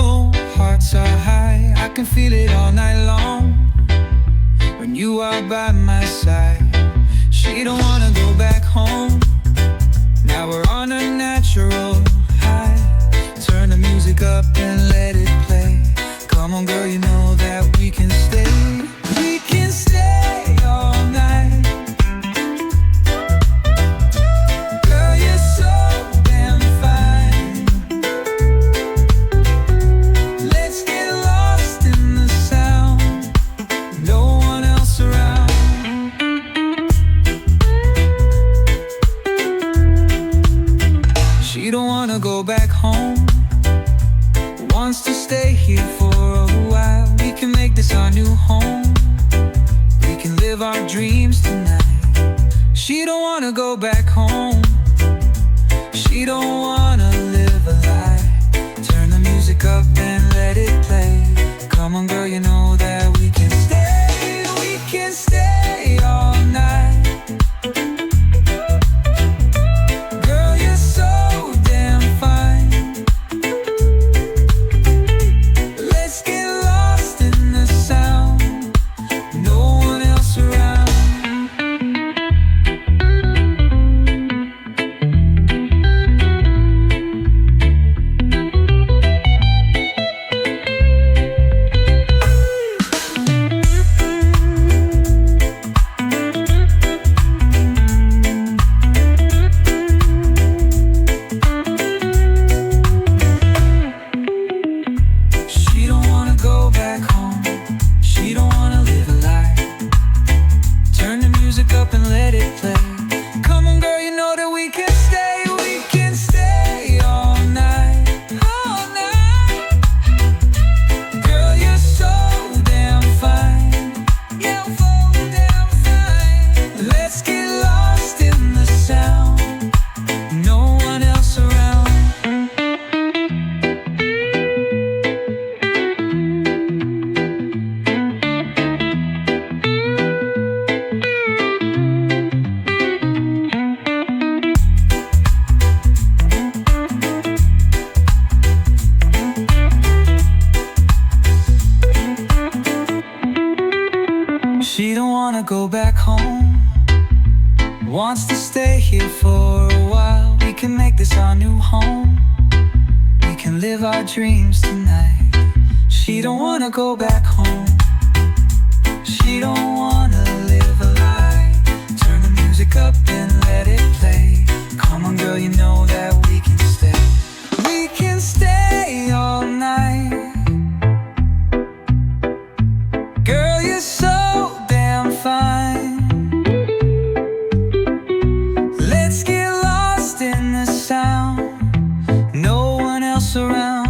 low, hearts are high. I can feel it all night long when you are by my side. She don't wanna go back home. Now we're on a natural high. Turn the music up and let it play. Come on girl, you know that we can stay. We can stay all night. Girl, you're so damn fine. Let's get lost in the sound. No one else around. She don't wanna go back home, wants to stay here for a while. We can make this our new home. We can live our dreams tonight. She don't wanna go back home. She don't wanna live a lie. Turn the music up and let it play. Come on girl, you know that we can stay. We can stay all night. Girl, you're so damn fine. Let's get lost in the sound. No one else around. She don't wanna go back home. She don't wanna live a lie. Turn the music up and let it play. Come on girl, you know that we can stay. We can stay all night. All night. Girl, you're so damn fine. Yeah, so damn fine. Let's get lost in the sound. No one else around. She don't wanna go back home, wants to stay here for a while. We can make this our new home. We can live our dreams tonight. She don't wanna go back home. She don't wanna live a lie. Turn the music up and let it play. Come on girl, you know that we can stay. We can stay all night. Girl, you're so damn fine. Let's get lost in the sound. No one else around.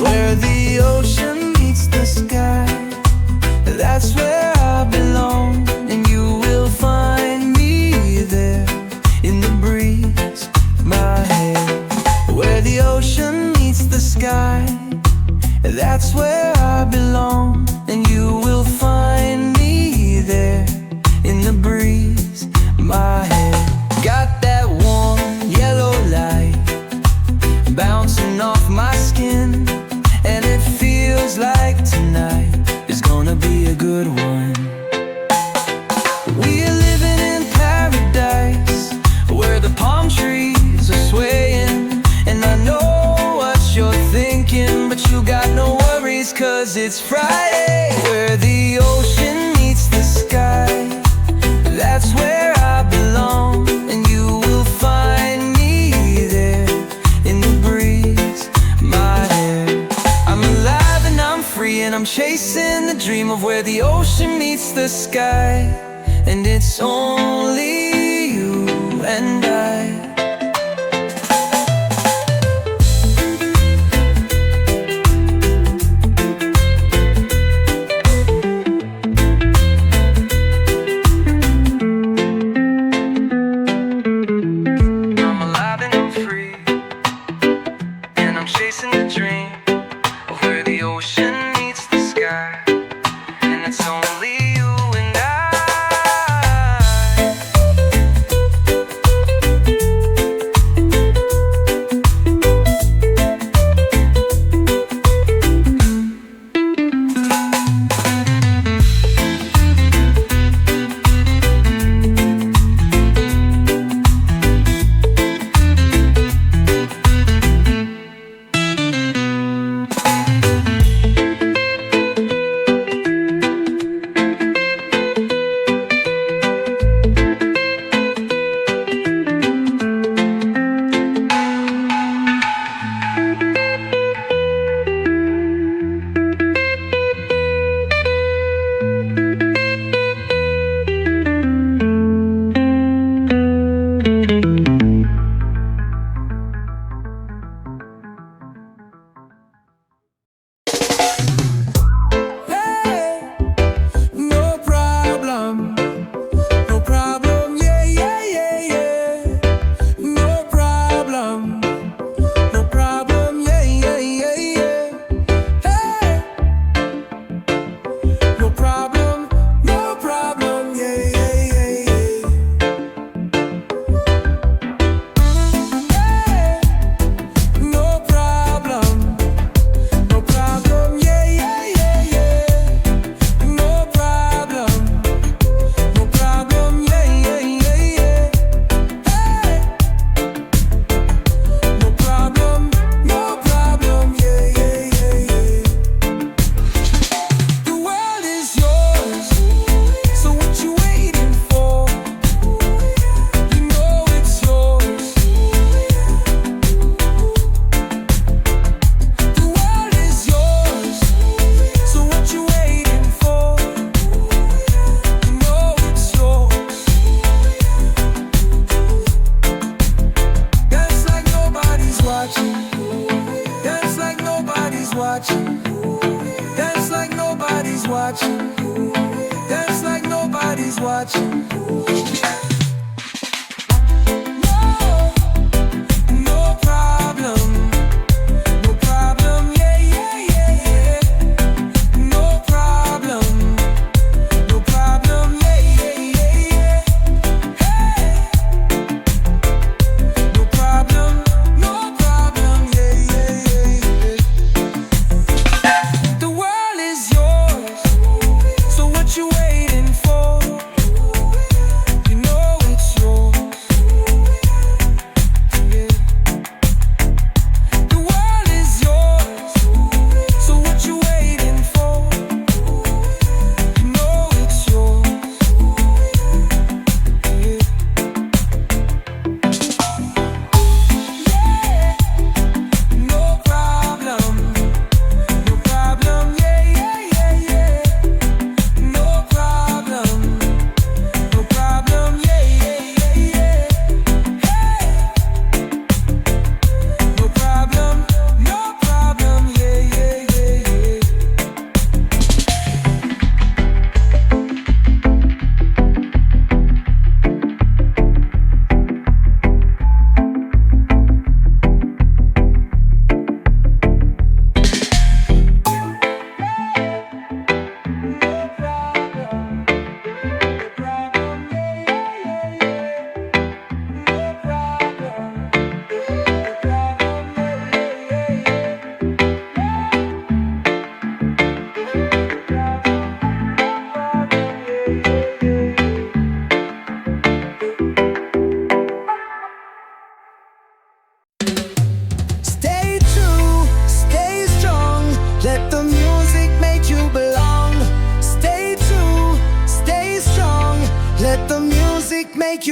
Where the ocean meets the sky, that's where I belong. And you will find me there in the breeze, my hair. Where the ocean meets the sky, that's where I belong. And you will find me there in the breeze, my hair. Got that warm yellow light bouncing off my skin, and it feels like tonight is gonna be a good one. We're living in paradise, where the palm trees are swaying. And I know what you're thinking, but you got no worries, 'cause it's Friday. Where the ocean meets the sky, that's where I belong. And you will find me there in the breeze, my hair. I'm alive and I'm free, and I'm chasing the dream of where the ocean meets the sky. And it's only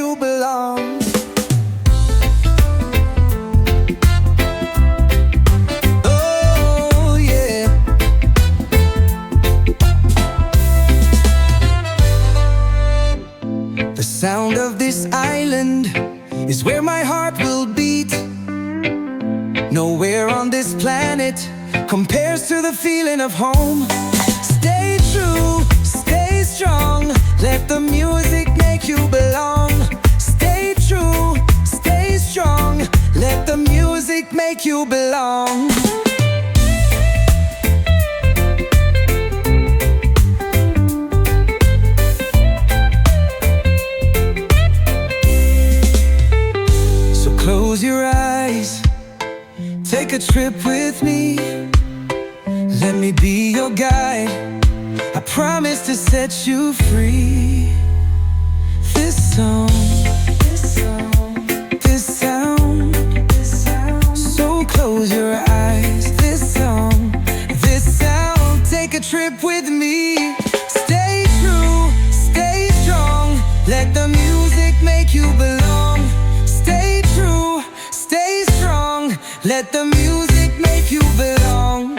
you belong. Oh yeah. The sound of this island is where my heart will beat. Nowhere on this planet compares to the feeling of home. Stay true, stay strong, let the music make you belong. Stay true, stay strong, let the music make you belong. So close your eyes, take a trip with me. Let me be your guide, I promise to set you free. This song, this sound, so close your eyes. This song, this sound, take a trip with me. Stay true, stay strong, let the music make you belong. Stay true, stay strong, let the music make you belong.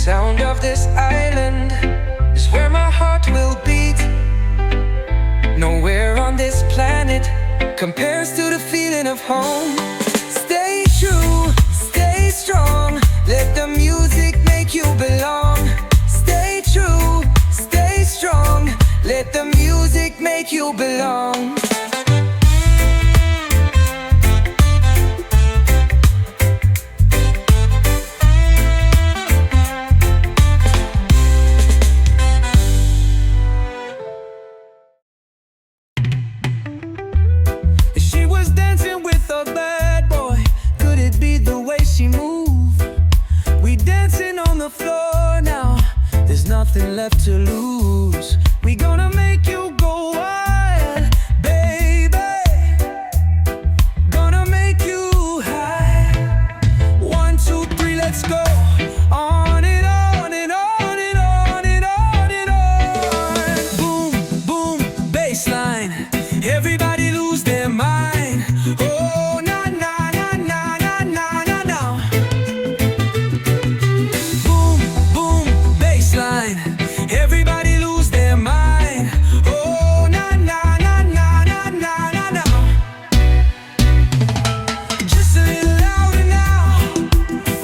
Sound of this island is where my heart will beat. Nowhere on this planet compares to the feeling of home. Stay true, stay strong, let the music make you belong. Stay true, stay strong, let the music make you belong. Nothing left to lose. We gonna make you go wild, baby. Gonna make you high. 1, 2, 3, let's go. On and on and on and on and on and on. Boom, boom, bassline. Everybody lose their mind. Oh, na na na na na na na na. Boom, boom, bassline. Everybody lose their mind. Oh, na na na na na na na na. Just a little louder now,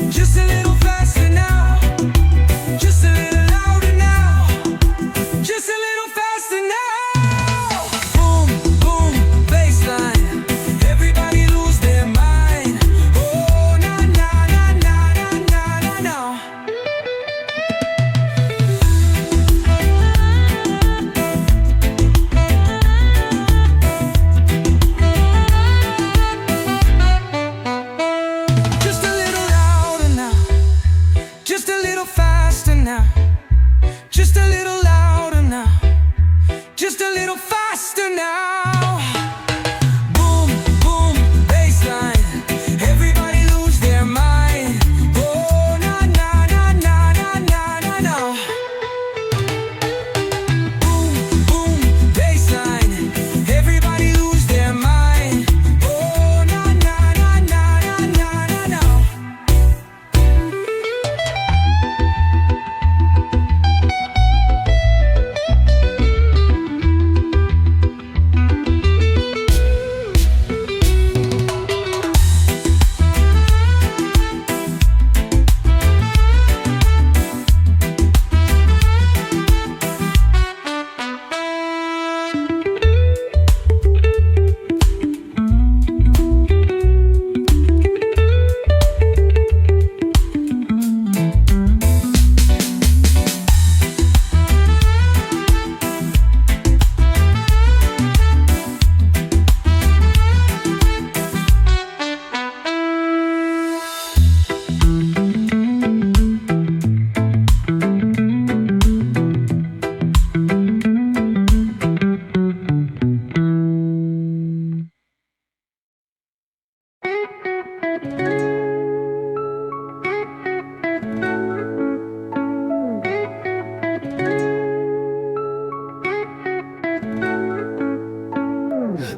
just a little faster.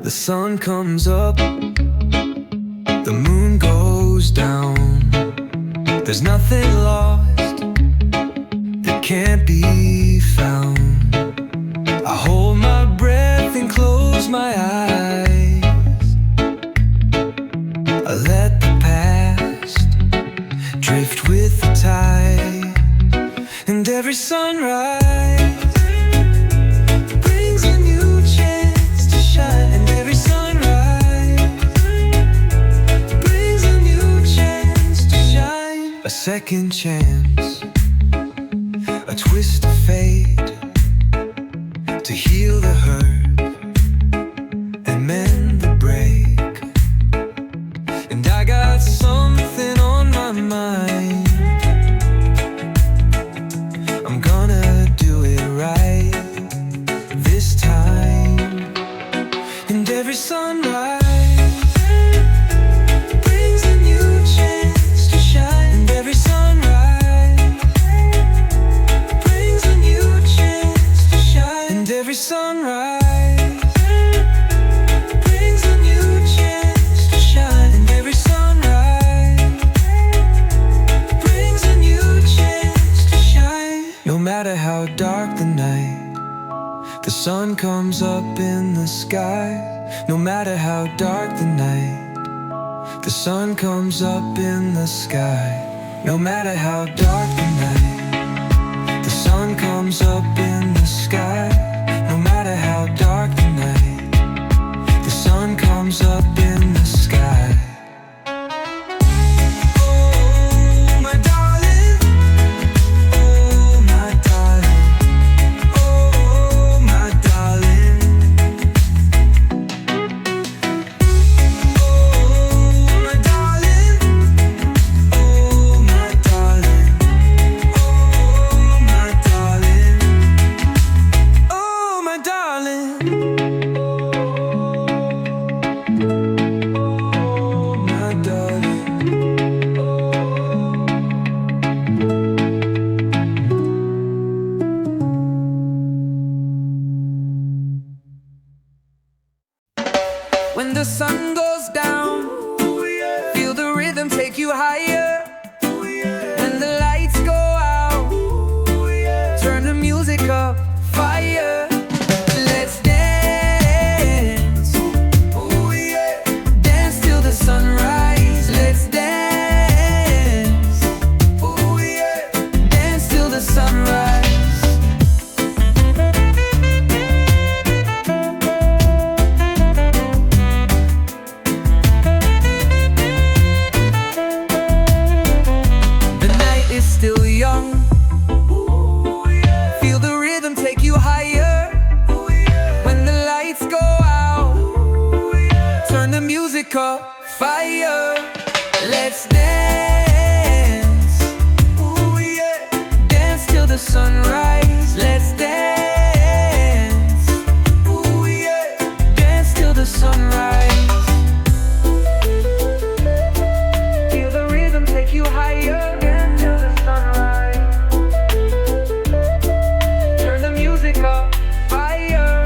The sun comes up, the moon goes down. There's nothing lost that can't be found. I hold my breath and close my eyes. I let the past drift with the tide. And every sunrise brings a new chance to shine. And every sunrise brings a new chance to shine. A second chance, a twist of fate, to heal the hurt and mend the break. And I got something on my mind. I'm gonna do it right this time. And every sunrise brings a new chance to shine. And every sunrise brings a new chance to shine. And every sunrise brings a new chance to shine. And every sunrise brings a new chance to shine. No matter how dark the night, the sun comes up in the sky. No matter how dark the night, the sun comes up in the sky. No matter how dark the night, the sun comes up in the sky. No matter how dark the night, the sun comes up in the sky. Oh, my darling. Oh, my darling. Oh, my darling. Oh, my darling. Oh, my darling. Oh, my darling. Oh, my darling. Oh, my darling. When the sun goes down, feel the rhythm take you higher. When the lights go out, turn the music up, fire. Let's dance, oh yeah. Dance till the sunrise. Let's dance, oh yeah. Dance till the sunrise. The night is still young. Feel the rhythm take you higher. When the lights go out, turn the music up, fire. Let's dance, oh yeah. Dance till the sunrise. Let's dance, oh yeah. Dance till the sunrise. Feel the rhythm take you higher. Dance till the sunrise. Turn the music up, fire.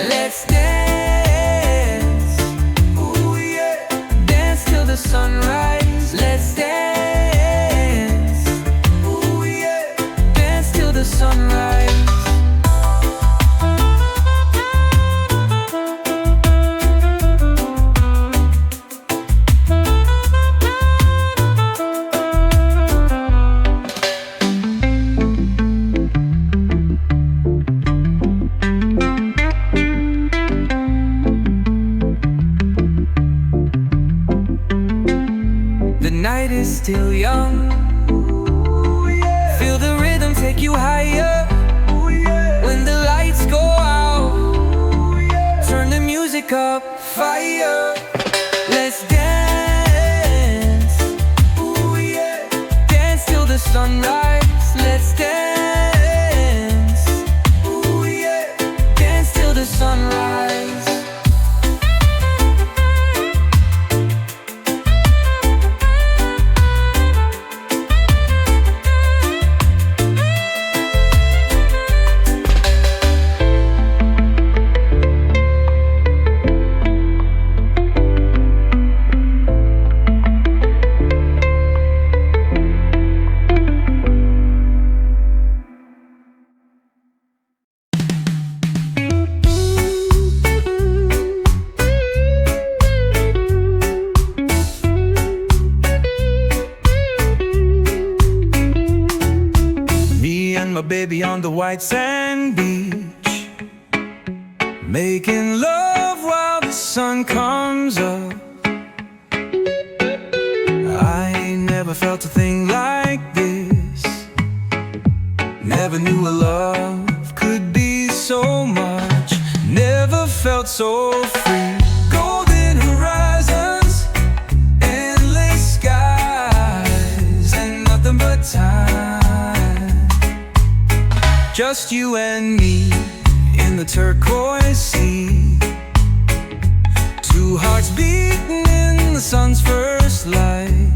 Let's dance, oh yeah. Dance till the sunrise. Let's dance, oh yeah. Dance till the sunrise. The night is still young. Feel the rhythm take you higher. When the lights go out, turn the music up, fire. Let's dance, oh yeah. Dance till the sunrise. Let's dance, oh yeah. Dance till the sunrise. baby on the white sand beach, making love while the sun comes up. I ain't never felt a thing like this. Never knew a love could be so much. Never felt so free. Golden horizons, endless skies, and nothing but time. Just you and me in the turquoise sea, two hearts beating in the sun's first light.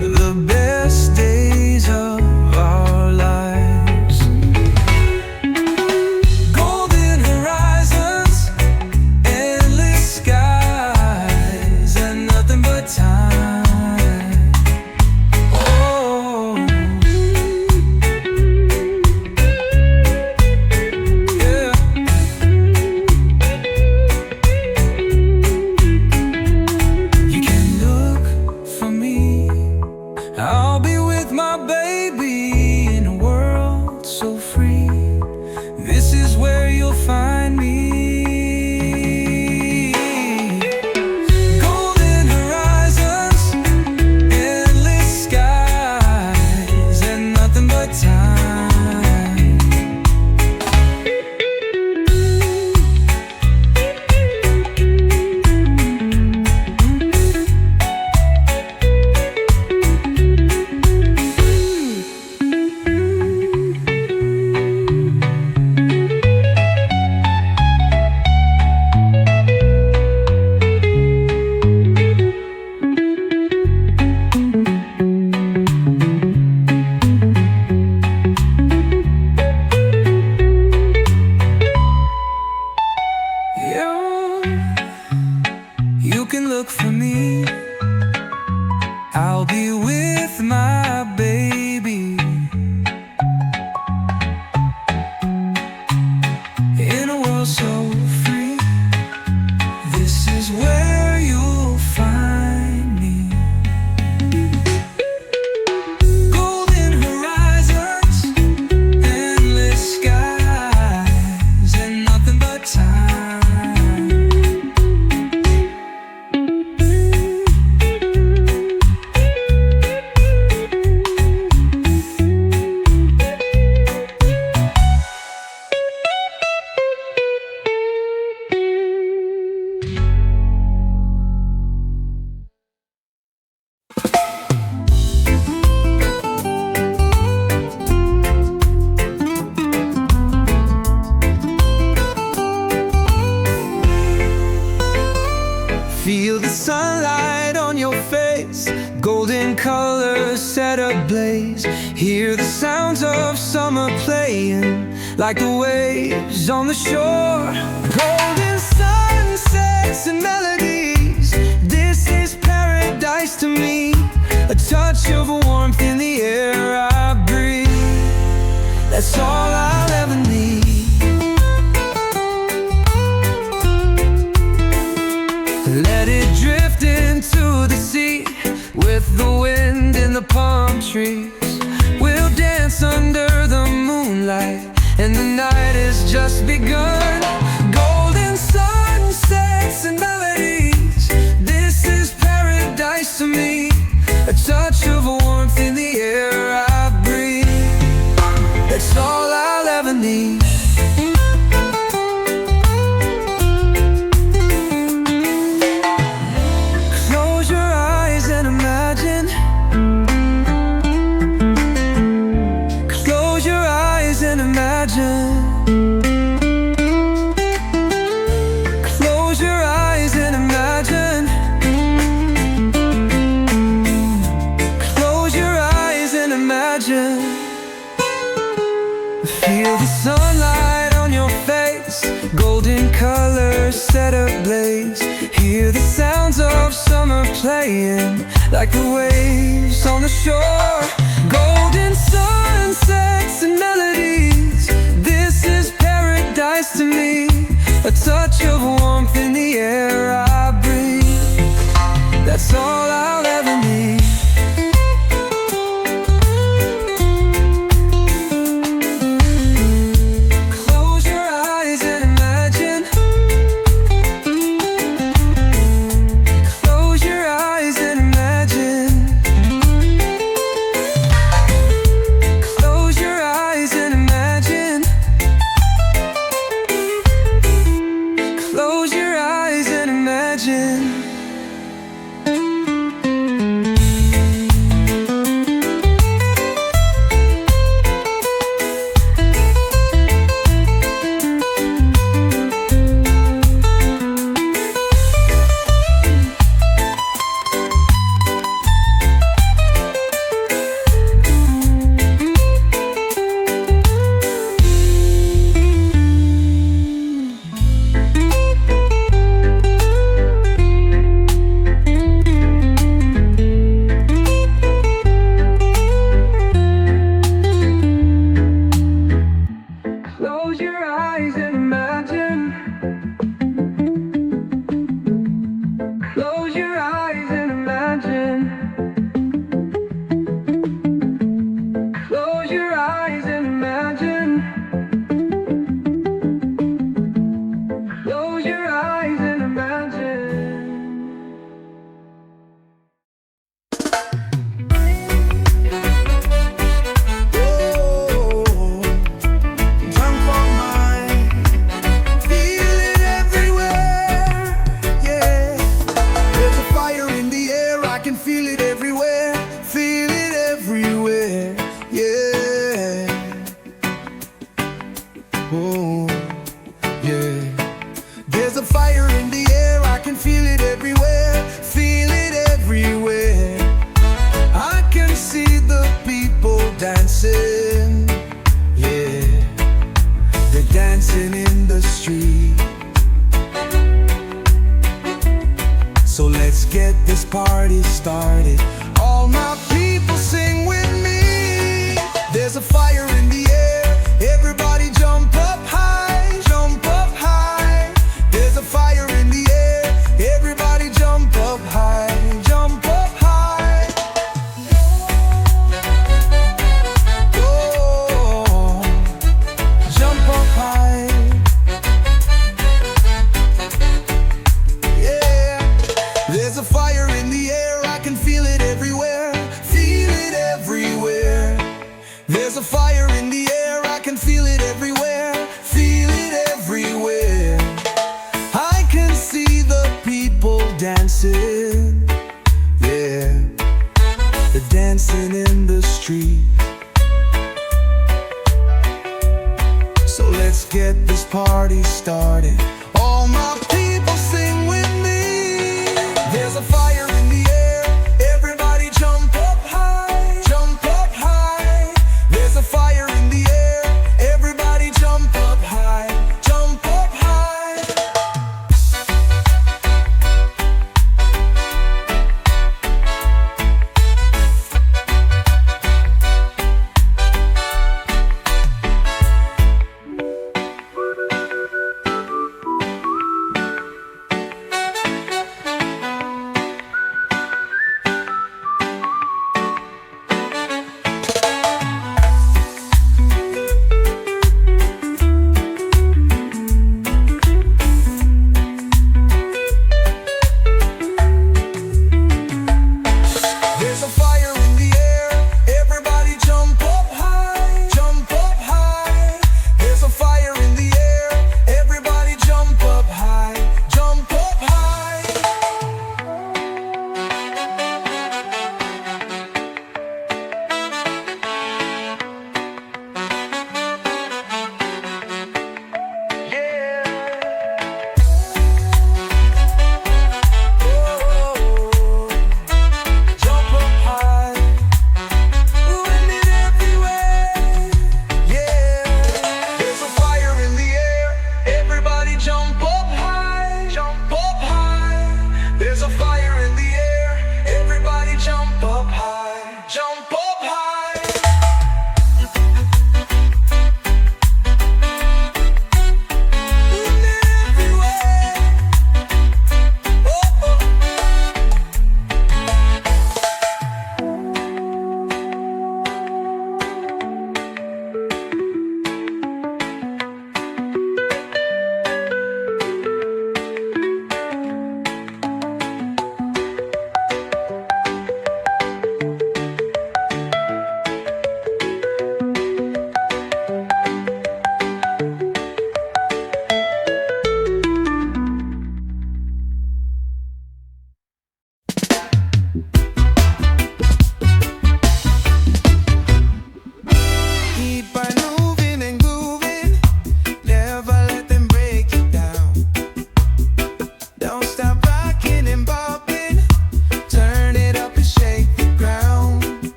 The best days of our lives. Golden horizons, endless skies, and nothing but time. Oh, yeah. You can look for me. I'll be with my baby in a world so free. This is where you'll find me. Golden horizons, endless skies, and nothing but time. You can look for me. I'll be with my baby in a world so free. This is where you'll find me. Golden horizons, endless skies, and nothing but time. Feel the sunlight on your face, golden colors set ablaze. Hear the sounds of summer playing like the waves on the shore. Golden sunsets and melodies, this is paradise to me. A touch of warmth in the air I breathe, that's all I'll ever need. Let it drift into the sea with the wind in the palm trees. We'll dance under the moonlight, and the night has just begun. Golden sunsets and melodies, this is paradise to me. A touch of warmth in the air I breathe, that's all I'll ever need. Close your eyes and imagine. Close your eyes and imagine. Feel the sunlight on your face, golden colors set ablaze. Hear the sounds of summer playing like the waves on the shore. Golden sunsets and melodies, this is paradise to me. A touch of warmth in the air I breathe, that's all I'll ever need. tree. So let's get this party started. All my people sing with me. There's a fire in the air. Everybody jump up high. Jump up high. There's a fire in the air. Everybody jump up high. Jump up high.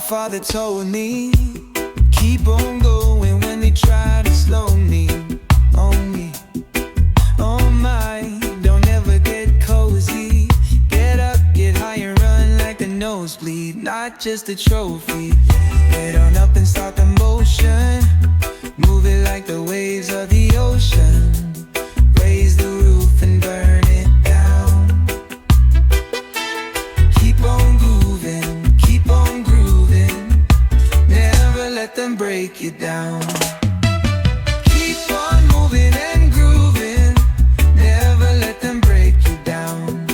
Father told me, keep on going when they try to slow me. Oh my, don't ever get cozy. Get up, get high and run like the nosebleed. Not just a trophy. Get on up and start the motion. Move it like the waves of the ocean. Raise the roof and burn it down. Keep on grooving, keep on grooving. Never let them break you down. Keep on moving and grooving. Never let them break you down.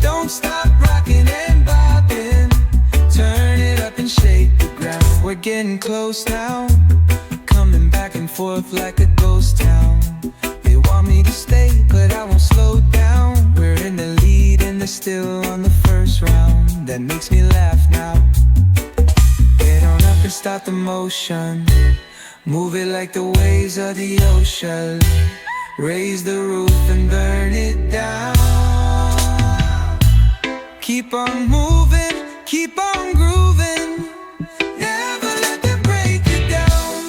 Don't stop rocking and bopping. Turn it up and shake the ground. We're getting close now, coming back and forth like a ghost town. They want me to stay, but I won't slow down. We're in the lead and they're still on the first round. That makes me laugh now. Get on up and start the motion. Move it like the waves of the ocean. Raise the roof and burn it down. Keep on moving, keep on grooving. Never let them break you down.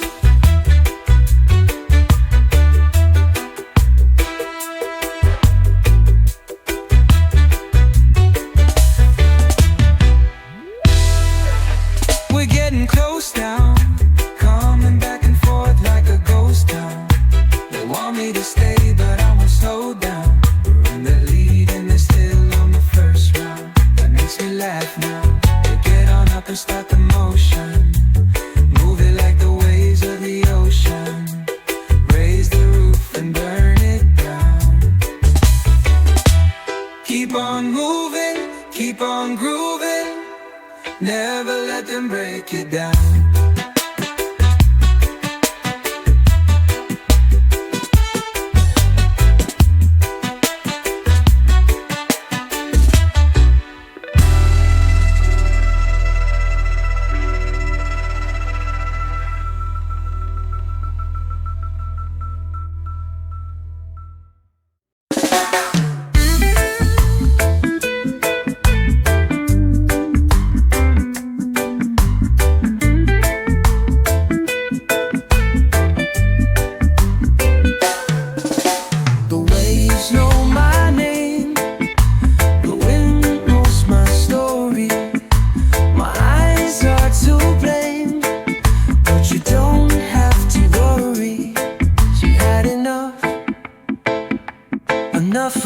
We're getting close now, coming back and forth like a ghost town. They want me to stay, but I won't slow down. We're in the lead and they're still on the first round. That makes me laugh now. They get on up and start the motion. Move it like the waves of the ocean. Raise the roof and burn it down. Keep on moving, keep on grooving. Never let them break you down.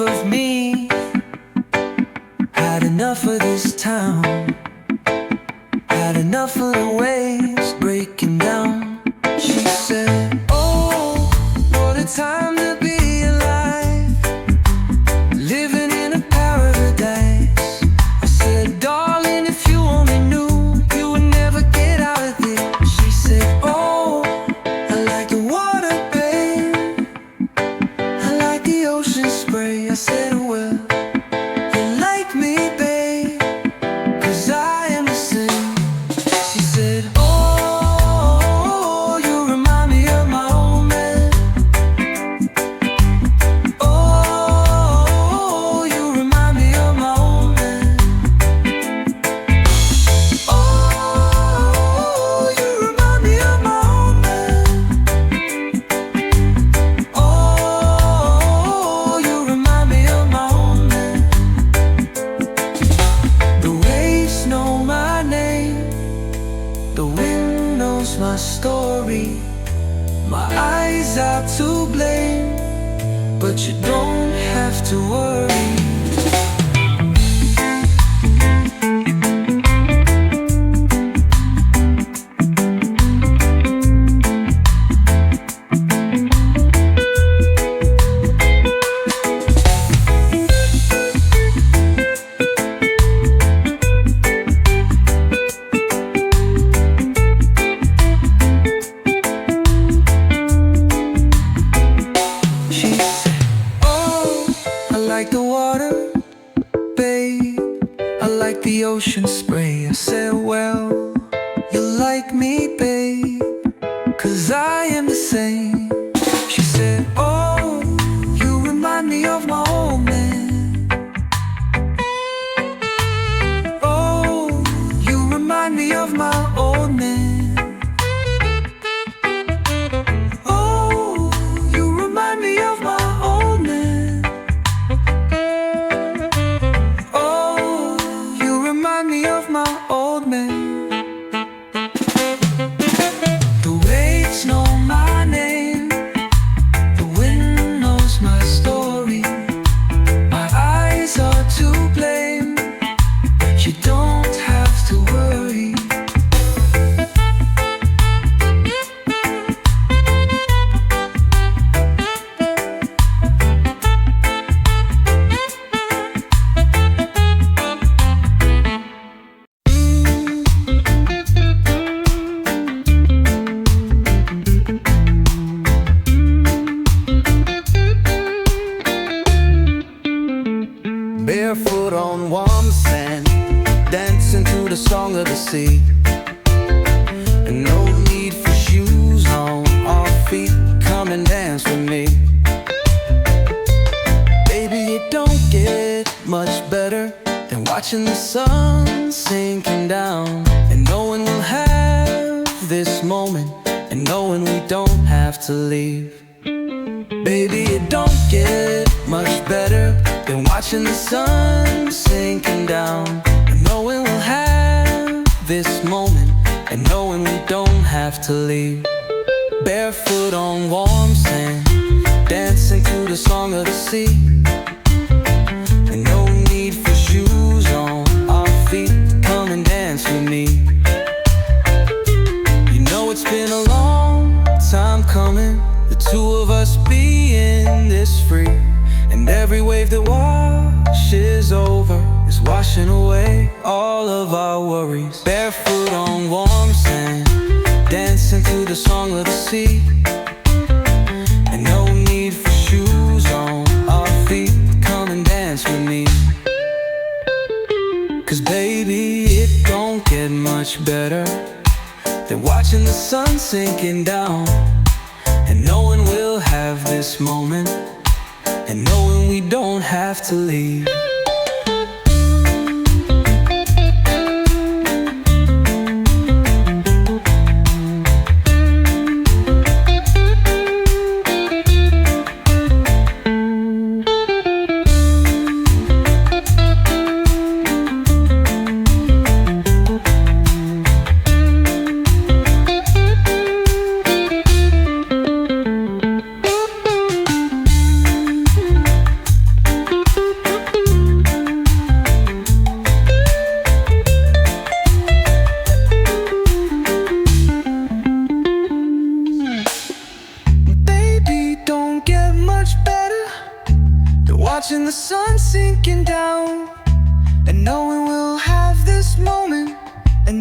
of me. Had enough of this town. Had enough of the waves breaking down. She said, oh, what a time to be alive, living in a paradise. I said, darling, if you only knew, you would never get out of there. She said, oh, I like the water, babe, I like the ocean spray. I said, well, you like me, babe, 'cause I am the same. She said, oh, you remind me of my old man. Oh, you remind me of my old man. Oh, you remind me of my old man. Oh, you remind me of my old man. The waves know my name, the wind knows my story. My eyes are to blame, but you don't have to worry. She said, oh, I like the water, babe, I like the ocean spray. I said, well, you like me, babe, 'cause I am the same. She said, oh, you remind me of my old man. Oh, you remind me of my old man. Oh, you remind me of my old man. Oh, you remind me of my old man. The waves know my name, the wind knows my story. My eyes are to blame, you don't have to worry. Barefoot on warm sand, dancing to the song of the sea. And no need for shoes on our feet. Come and dance with me. Baby, it don't get much better than watching the sun sinking down, and knowing we'll have this moment, and knowing we don't have to leave. Baby, it don't get much better than watching the sun sinking down, and knowing we'll have this moment, and knowing we don't have to leave. Barefoot on warm sand, dancing to the song of the sea. And no need for shoes on our feet. Come and dance with me. You know it's been a long time coming, the two of us being this free. And every wave that washes over is washing away all of our worries. Barefoot on warm sand, dancing to the song of the sea. And no need for shoes on our feet. Come and dance with me. 'Cause baby, it don't get much better than watching the sun sinking down, and knowing we'll have this moment, and knowing we don't have to leave.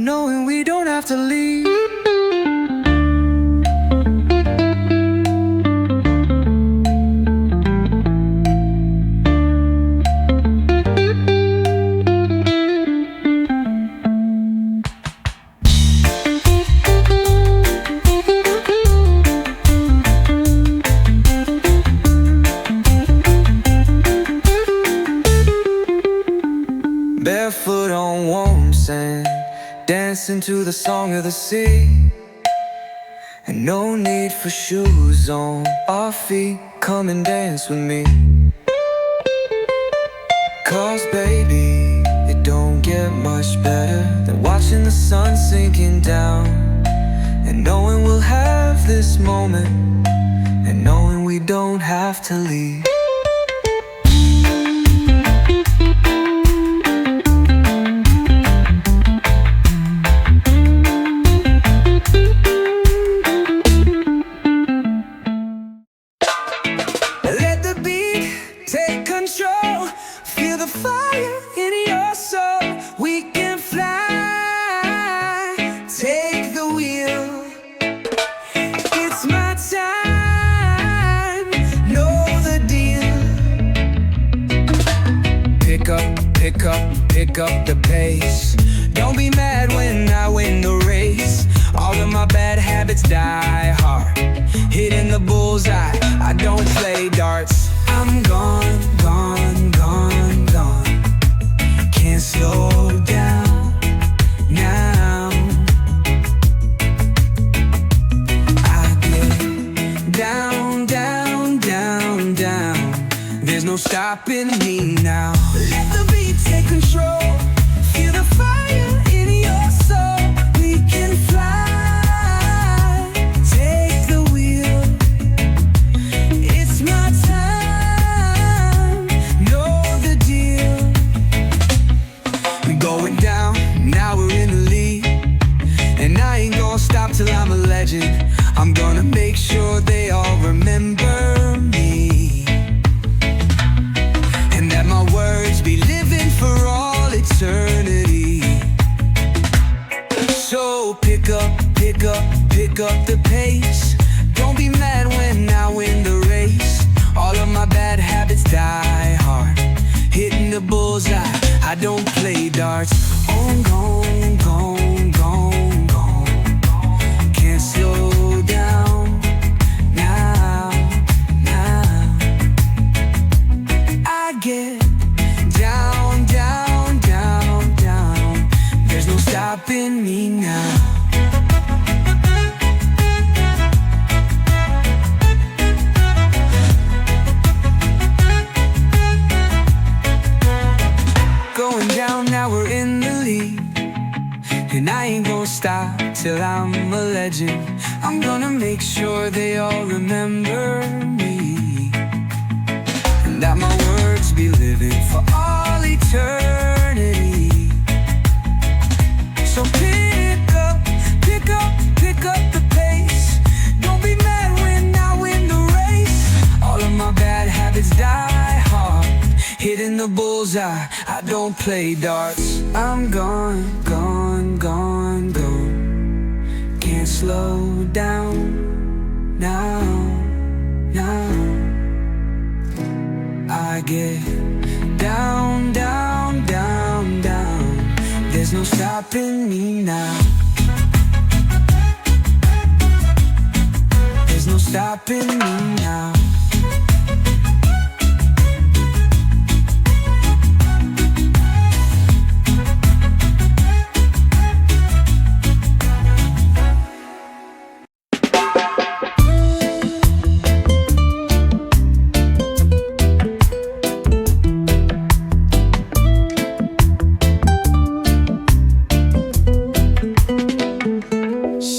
knowing we don't have to leave. Barefoot on warm sand, dancing to the song of the sea. And no need for shoes on our feet. Come and dance with me. 'Cause baby, it don't get much better than watching the sun sinking down, and knowing we'll have this moment, and knowing we don't have to leave. Take control, feel the fire in your soul. We can fly, take the wheel. It's my time, know the deal. Pick up, pick up, pick up the pace. Don't be mad when I win the race. All of my bad habits die hard, hitting the bullseye. I don't play darts. I'm gone, gone, gone, gone. Can't slow down now. I get down, down, down, down. There's no stopping me now. Let the beat take control. Feel the fire in your soul. We can fly, take the wheel. It's my time, going down, now we're in the lead. And I ain't gonna stop till I'm a legend. I'm gonna make sure they all remember me, and that my words be living for all eternity. So pick up, pick up, pick up the pace. Don't be mad when I win the race. All of my bad habits die hard, hitting the bullseye. I don't play darts. On, gone, gone, gone, gone. Can't slow down now, now. I get down, down, down, down. There's no stopping me now. Going down, now we're in the lead. And I ain't gonna stop till I'm a legend. I'm gonna make sure they all remember me, and that my words be living for all eternity. So pick up, pick up, pick up the pace. Don't be mad when I win the race. All of my bad habits die hard, hitting the bullseye. I don't play darts. I'm gone, gone, gone, gone. Can't slow down now, now. I get down, down, down, down. There's no stopping me now. There's no stopping me now.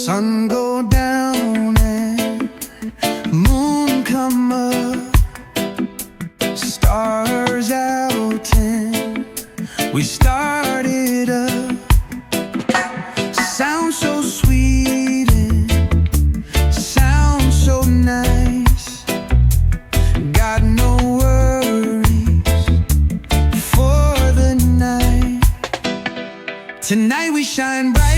Sun go down and moon come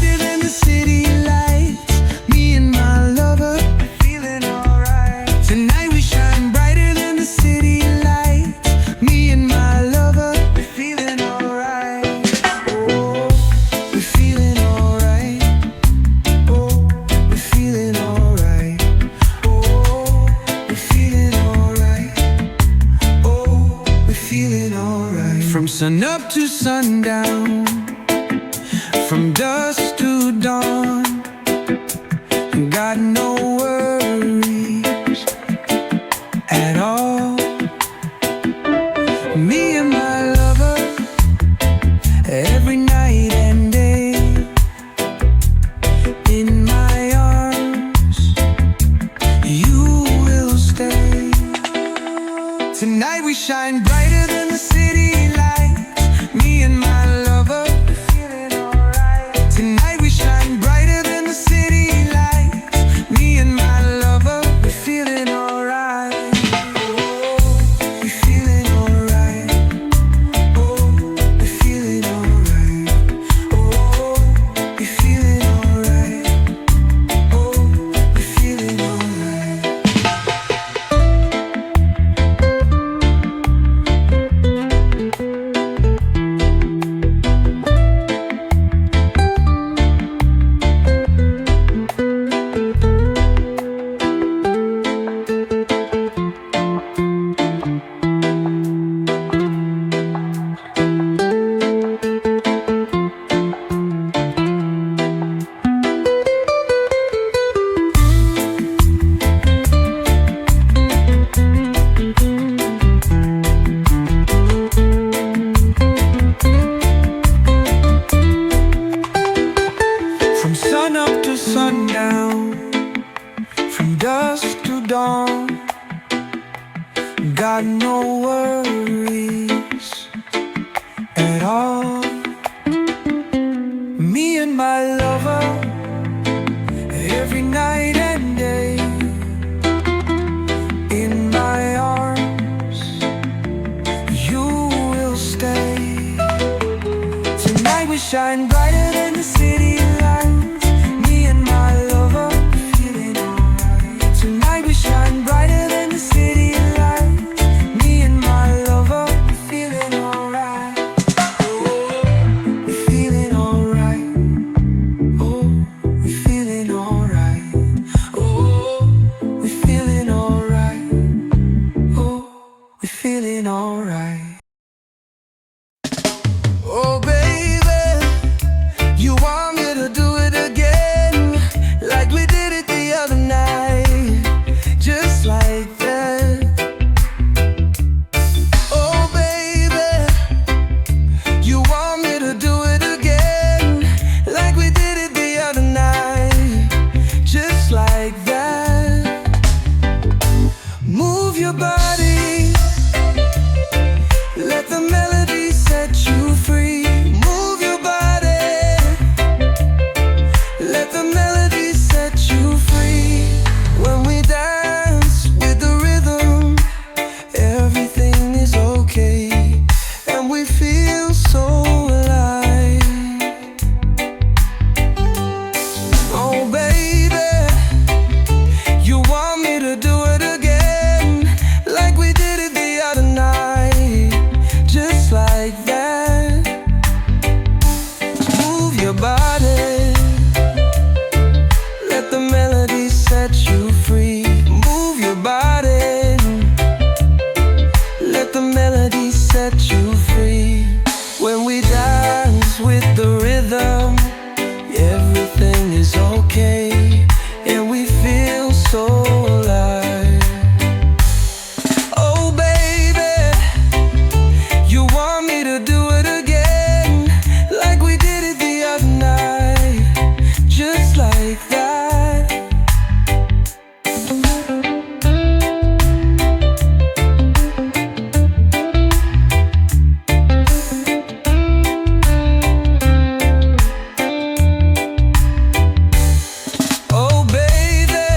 brighter than the city lights. Me and my lover, we're feeling alright. Tonight we shine brighter than the city lights. Me and my lover, we're feeling alright. Oh, we're feeling alright. Oh, we're feeling alright. Oh, we're feeling alright. Oh, we're feeling alright. From sun up to sundown, from dusk to dawn, got no worries at all. Me and my lover, every night and day, in my arms, you will stay. Tonight we shine brighter than the city lights. Me and my lover, we're feeling alright. Tonight we shine brighter than the city lights. Me and my lover, we're feeling alright. Oh, we're feeling alright. Oh, we're feeling alright. Oh, we're feeling alright. Oh, we're feeling alright. From sun up to sundown, from dusk to dawn, got no worries at all. Me and my lover, every night and day, in my arms, you will stay. Tonight we shine brighter than the city lights. Me and my lover, we're feeling alright. Tonight we shine brighter than the city lights. Me and my lover, we're feeling alright. Oh, we're feeling alright. Oh, we're feeling alright. Oh, we're feeling alright. Oh, we're feeling alright. Oh baby, you want me to do it again, like we did it the other night, just like that. Oh baby, you want me to do it again, like we did it the other night, just like that. Move your body, let the melody set you free. Move your body, let the melody set you free. When we dance with the rhythm, everything is okay, and we feel so alive. Oh baby, you want me to do it again, like we did it the other night, just like that. Move your body, let the melody set you free. Move your body, let the melody set you free. When we dance with the rhythm, everything is okay, and we feel so alive. Oh baby, you want me to do it again, like we did it the other night, just like that. Oh baby,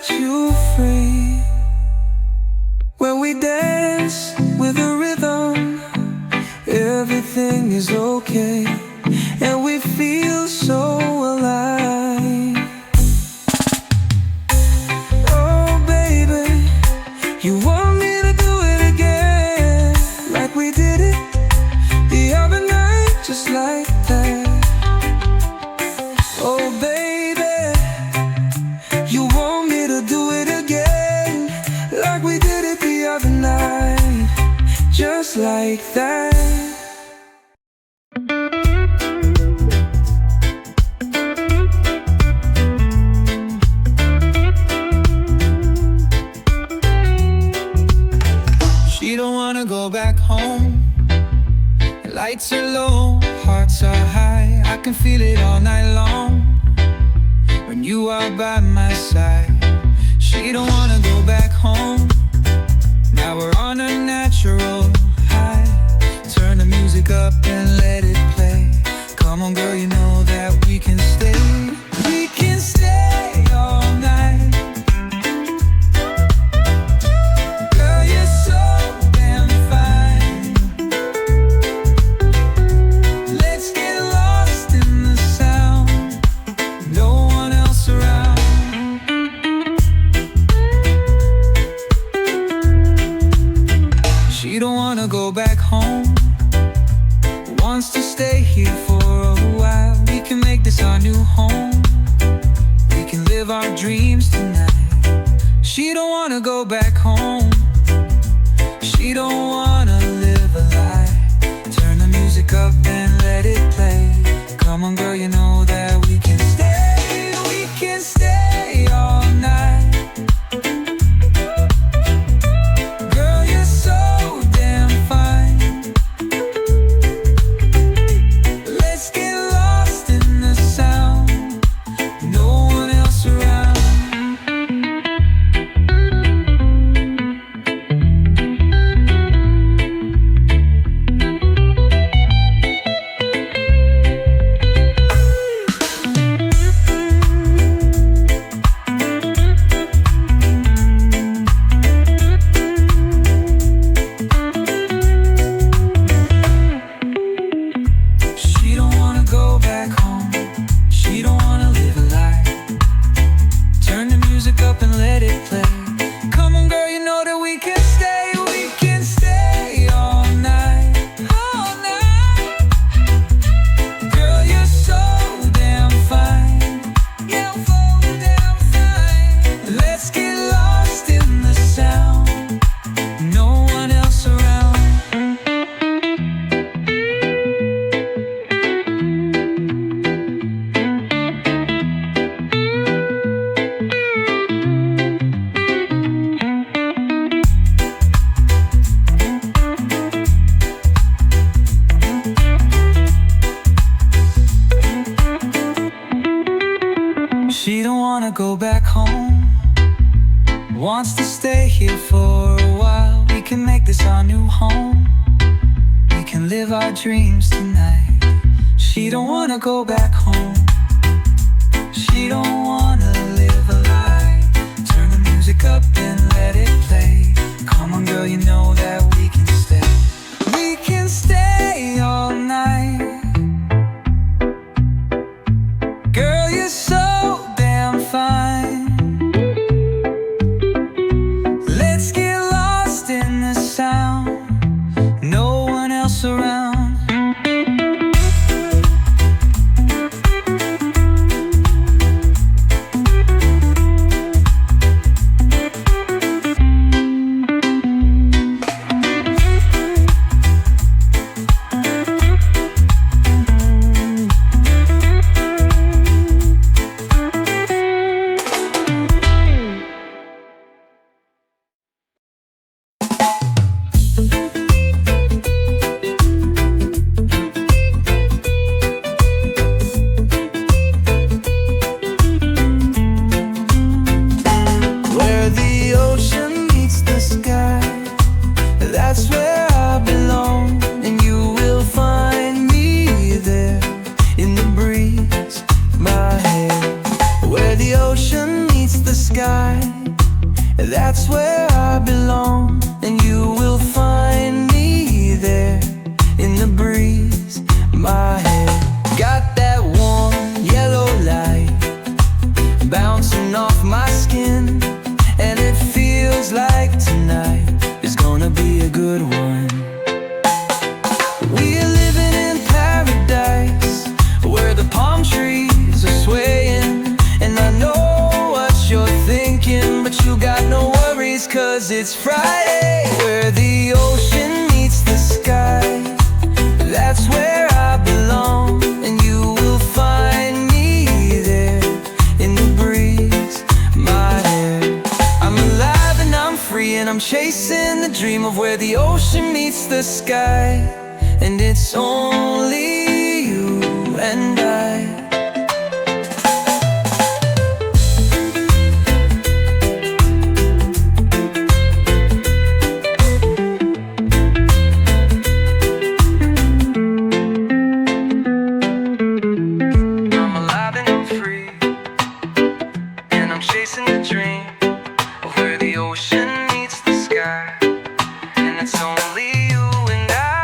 set you free. When we dance with a rhythm, everything is okay, and we feel so alive. Oh baby, you want me to do it again, like we did it the other night, just like that. Oh baby, you want me to do it again, like we did it the other night, just like that. She don't wanna go back home. Lights are low, hearts are high. I can feel it all night long when you are by my side. She don't wanna go back home. Now we're on a natural high. Turn the music up and let it play. Come on girl, you know that we can stay. We can stay all night. Girl, you're so damn fine. Let's get lost in the sound, no one else around. She don't wanna go back home, wants to stay here for a while. We can make this our new home, we can live our dreams tonight. She don't wanna go back home, she don't wanna live a lie. Turn the music up and let it play. Come on girl, you know that we can stay all night. Girl, you're so damn fine. Let's get lost in the sound, no one else around. She don't wanna go back home, she don't wanna live a lie. Turn the music up and let it play. Come on girl, you know that we can stay all night, all night. Girl, you're so damn fine, yeah, so damn fine. Let's get lost in the sound, no one else around. She don't wanna go back home, wants to stay here for a while. We can make this our new home, we can live our dreams tonight. She don't wanna go back home, she don't wanna live a lie. Turn the music up and let it play. Come on girl, you know that we can stay. We can stay all night. Girl, you're so damn fine. Let's get lost in the sound, no one else around. That's where I belong, and you will find me there in the breeze. My hair got that warm yellow light bouncing off my skin, and it feels like tonight is gonna be a good one. We're living in paradise where the palm trees are swaying, and I know what you're thinking, but you got no worries, 'cause it's Friday, where the ocean meets the sky. That's where I belong, and you will find me there in the breeze. My hair, I'm alive and I'm free, and I'm chasing the dream of where the ocean meets the sky. And it's only you and I. Chasing the dream of where the ocean meets the sky, and it's only you and I.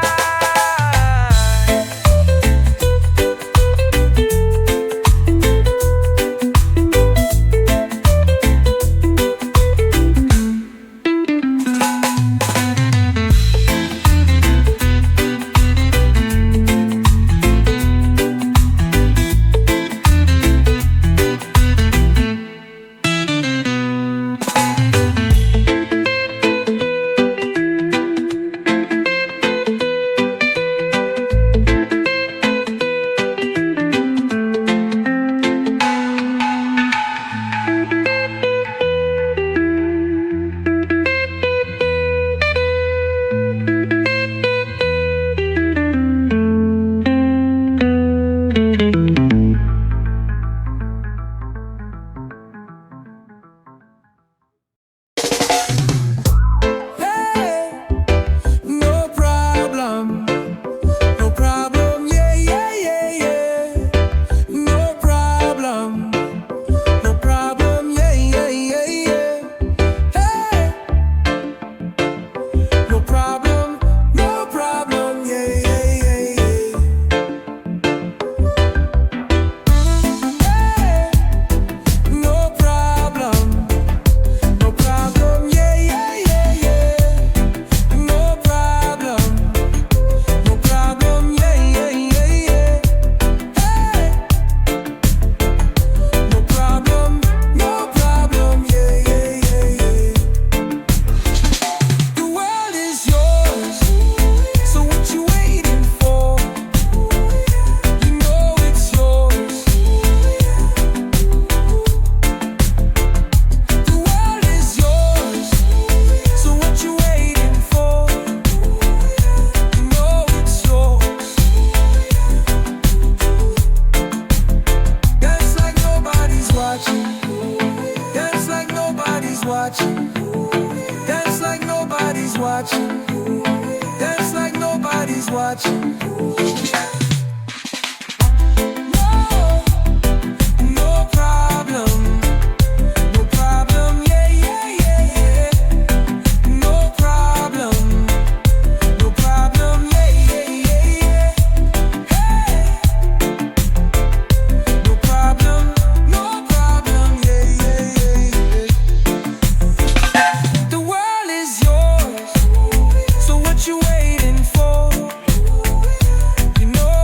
You know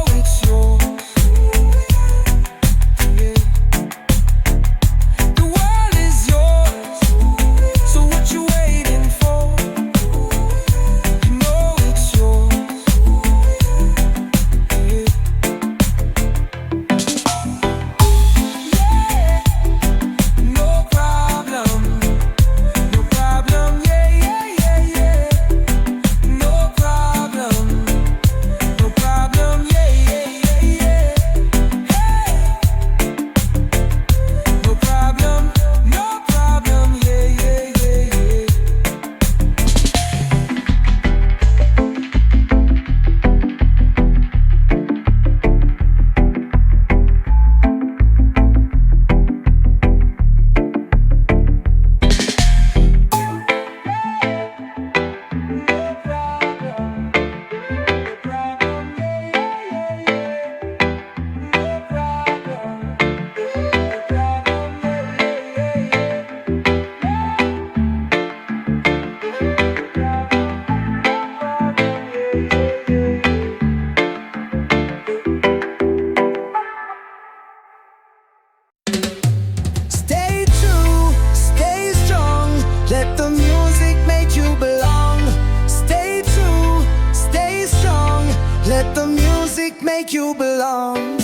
you belong.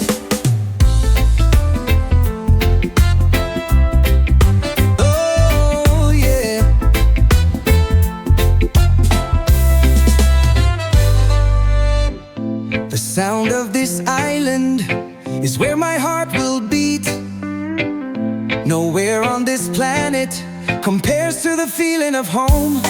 Oh yeah. The sound of this island is where my heart will beat. Nowhere on this planet compares to the feeling of home.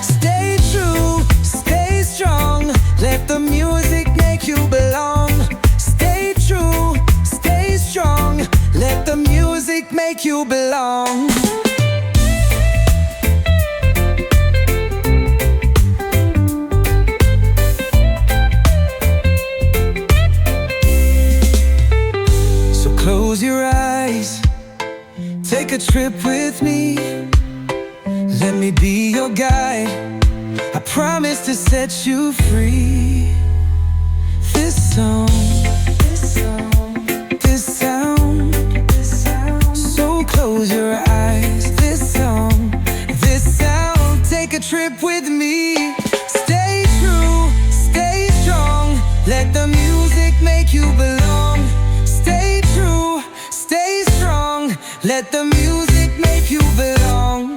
Stay true, stay strong, let the music make you belong. Stay true, stay strong, let the music make you belong. So close your eyes, take a trip with me. Let me be your guide, I promise to set you free. This song, this sound, so close your eyes. This song, take a trip with me. Stay true, stay strong, let the music make you belong. Stay true, stay strong, let the music make you belong.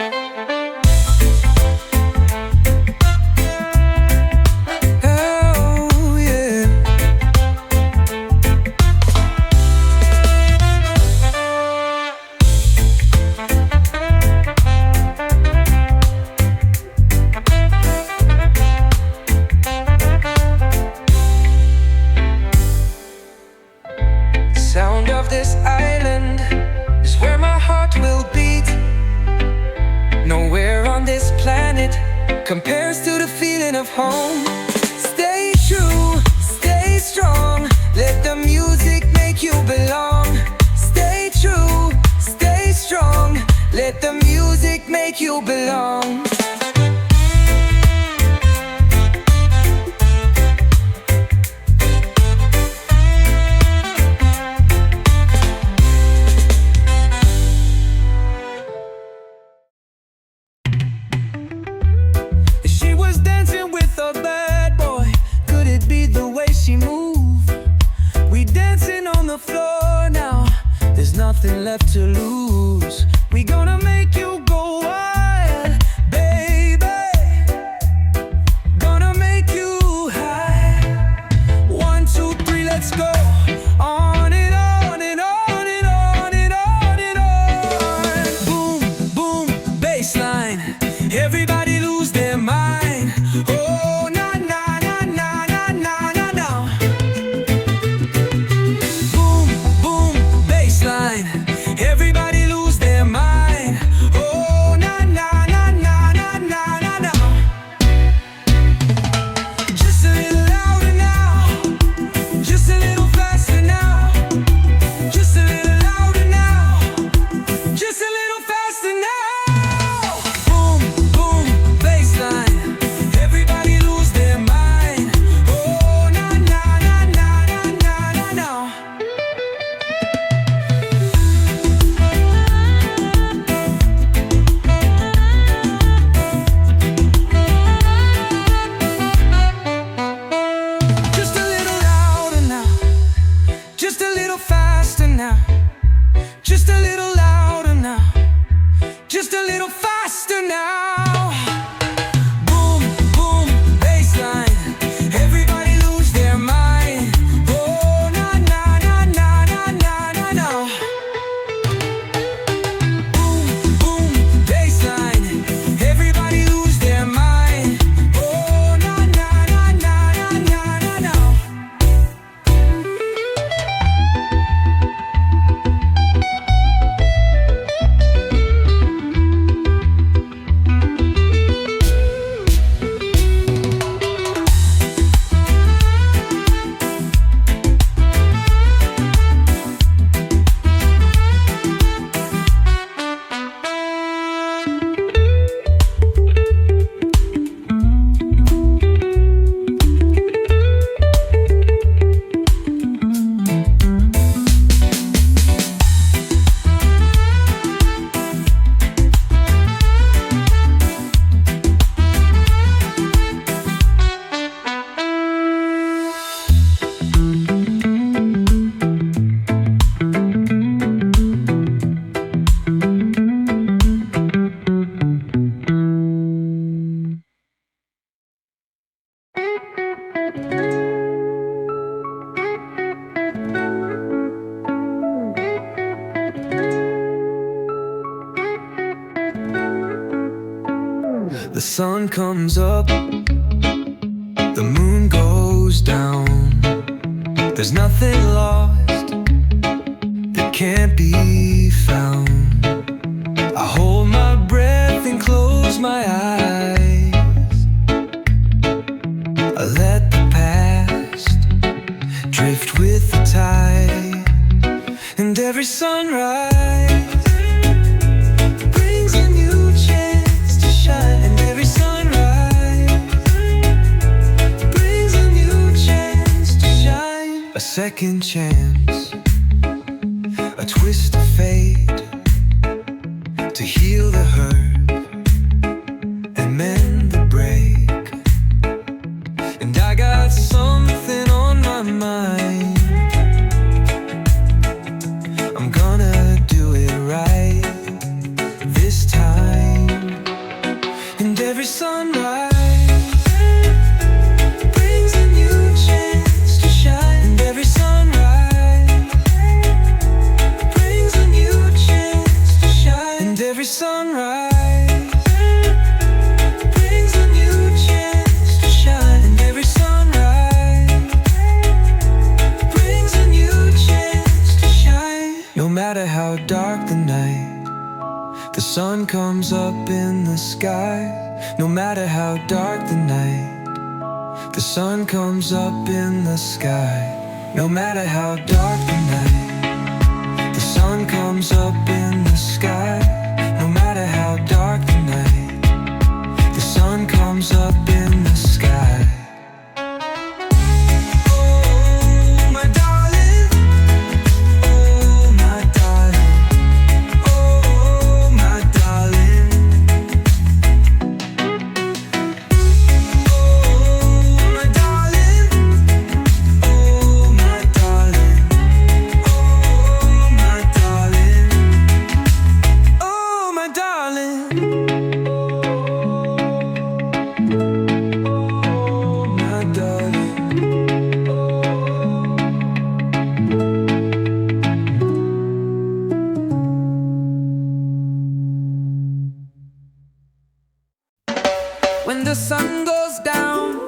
Sound of this island is where my heart will beat. Nowhere on this planet compares to the feeling of home. Stay true, stay strong, let the music make you belong. Stay true, stay strong, let the music make you belong. Nothing left to lose. We gonna make you go wild, baby. Gonna make you high. 1, 2, 3, let's go. On and on and on and on and on and on. Boom, boom, bassline. Everybody lose their mind. Oh, na na na na na na na na. Boom, boom, bassline. Everybody lose their mind. Oh, na na na na na na na na. Just a little louder now. Just a little faster now. Just a little louder now. Just a little faster now. Boom, boom, The sun comes up, the moon goes down. There's nothing lost that can't be found. I hold my breath and close my eyes. I let the past drift with the tide. And every sunrise brings a new chance to shine. And every sunrise brings a new chance to shine. A second chance, a twist of fate, to heal the hurt and mend the break. And I got something on my mind. I'm gonna do it right this time. And every sunrise brings a new chance to shine. And every sunrise brings a new chance to shine. And every sunrise brings a new chance to shine. And every sunrise brings a new chance to shine. No matter how dark the night, the sun comes up in the sky. No matter how dark the night, the sun comes up in the sky. No matter how dark the night, the sun comes up in the sky. No matter how dark the night, the sun comes up in the sky. Oh, my darling. Oh, my darling. Oh, my darling. Oh, my darling. Oh, my darling. Oh, my darling. Oh, my darling. Oh, my darling. When the sun goes down,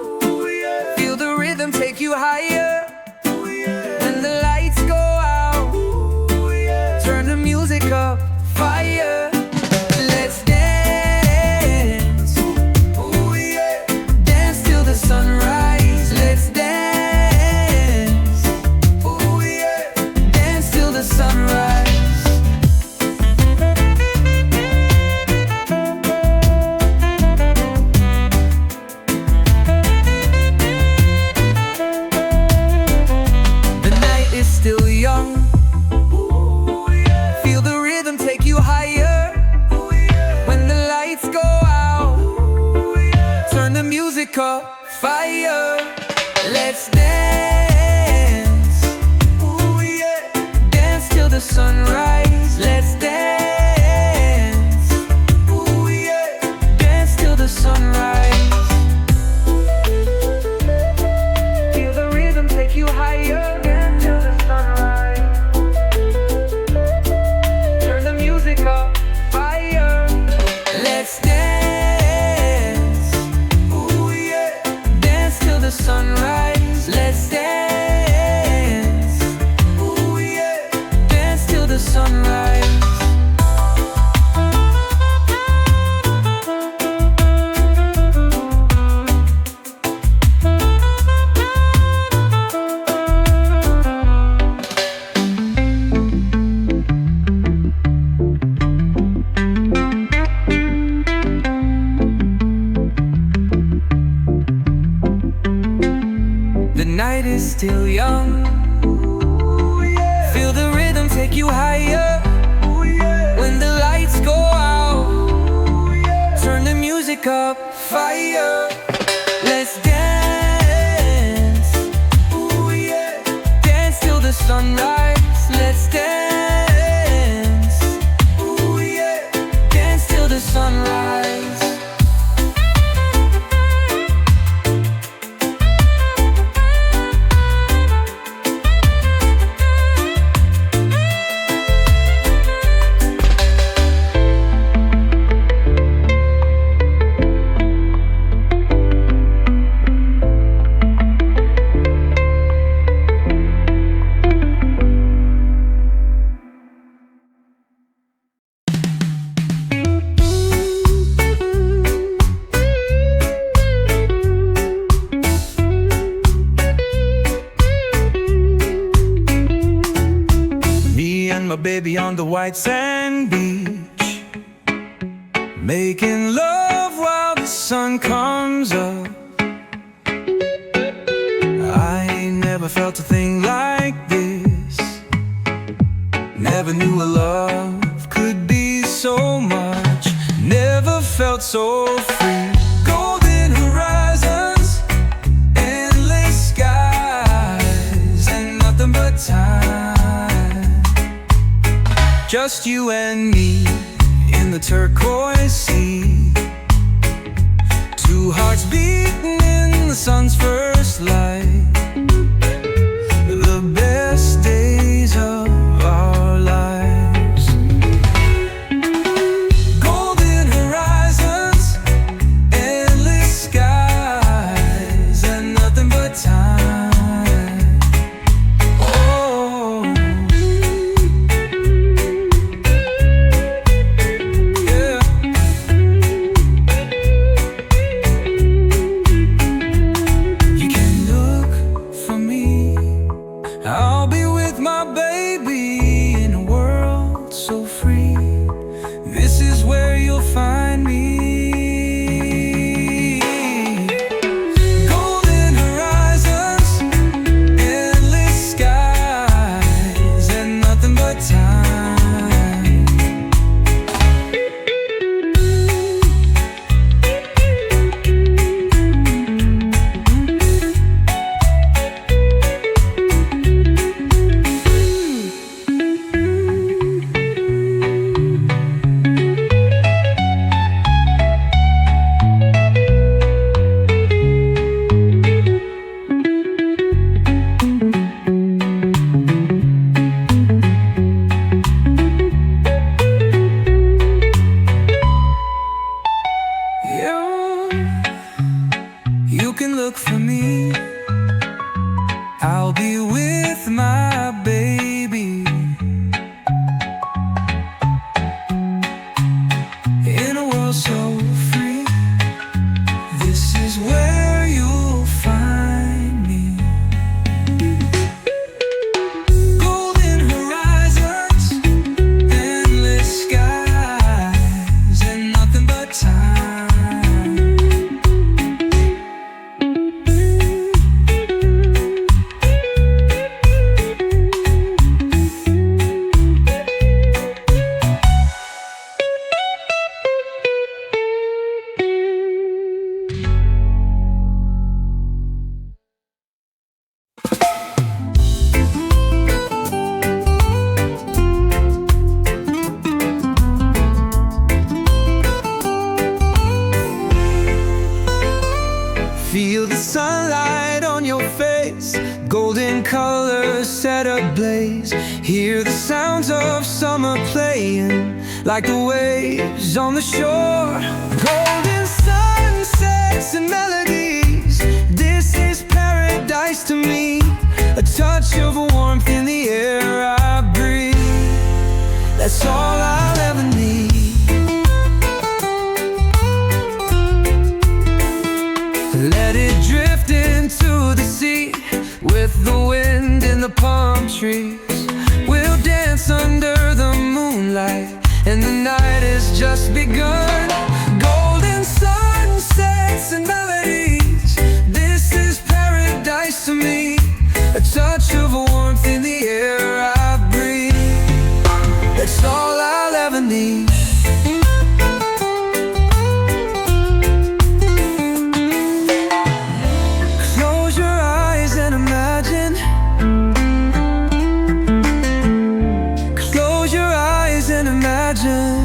feel the rhythm take you higher. When the lights go out, turn the music up, fire. Let's dance, dance till the sunrise. Let's dance, dance till the sunrise. The night is still young. Feel the rhythm take you higher. When the lights go out, turn the music up, fire. Let's dance, dance till the sunrise. Let's dance, dance till the sunrise. Feel the rhythm take you higher. Dance till the sunrise. Turn the music up, fire. Let's dance, dance till the sunrise. Let's dance, dance till the sunrise. The night is still young. Feel the rhythm take you higher. When the lights go out, turn the music up, fire. Let's dance, dance till the sunrise. Let's dance, dance till the sunrise. on the white sand beach, making love while the sun comes up. I ain't never felt a thing like this. Never knew a love could be so much. Never felt so free. Golden horizons, endless skies, and nothing but time. Just you and me in the turquoise sea, two hearts beating in the sun's first light. The best days of our lives. Golden horizons, endless skies, and nothing but time. Oh, yeah. You can look for me. I'll be with my baby in a world so free. This is where you'll find me. Golden horizons, endless skies, and nothing but time. You can look for me. I'll be with my baby in a world so free. This is where you'll find me. Golden horizons, endless skies, and nothing but time. Feel the sunlight on your face, golden colors set ablaze. Hear the sounds of summer playing like the waves on the shore. Golden sunsets and melodies, this is paradise to me. A touch of warmth in the air I breathe, that's all I'll ever need. Let it drift into the sea with the wind in the palm trees. We'll dance under the moonlight, and the night has just begun. Golden sunsets and melodies, this is paradise to me. A touch of warmth in the air I breathe, that's all I'll ever need. Close your eyes and imagine. Close your eyes and imagine.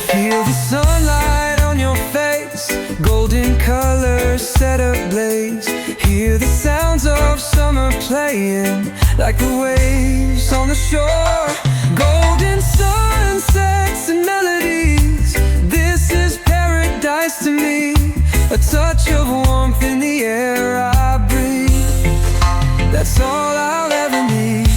Feel the sunlight on your face, golden colors set ablaze. Hear the sounds of summer playing like the waves on the shore. Golden sunsets and melodies, this is paradise to me. A touch of warmth in the air I breathe, that's all I'll ever need.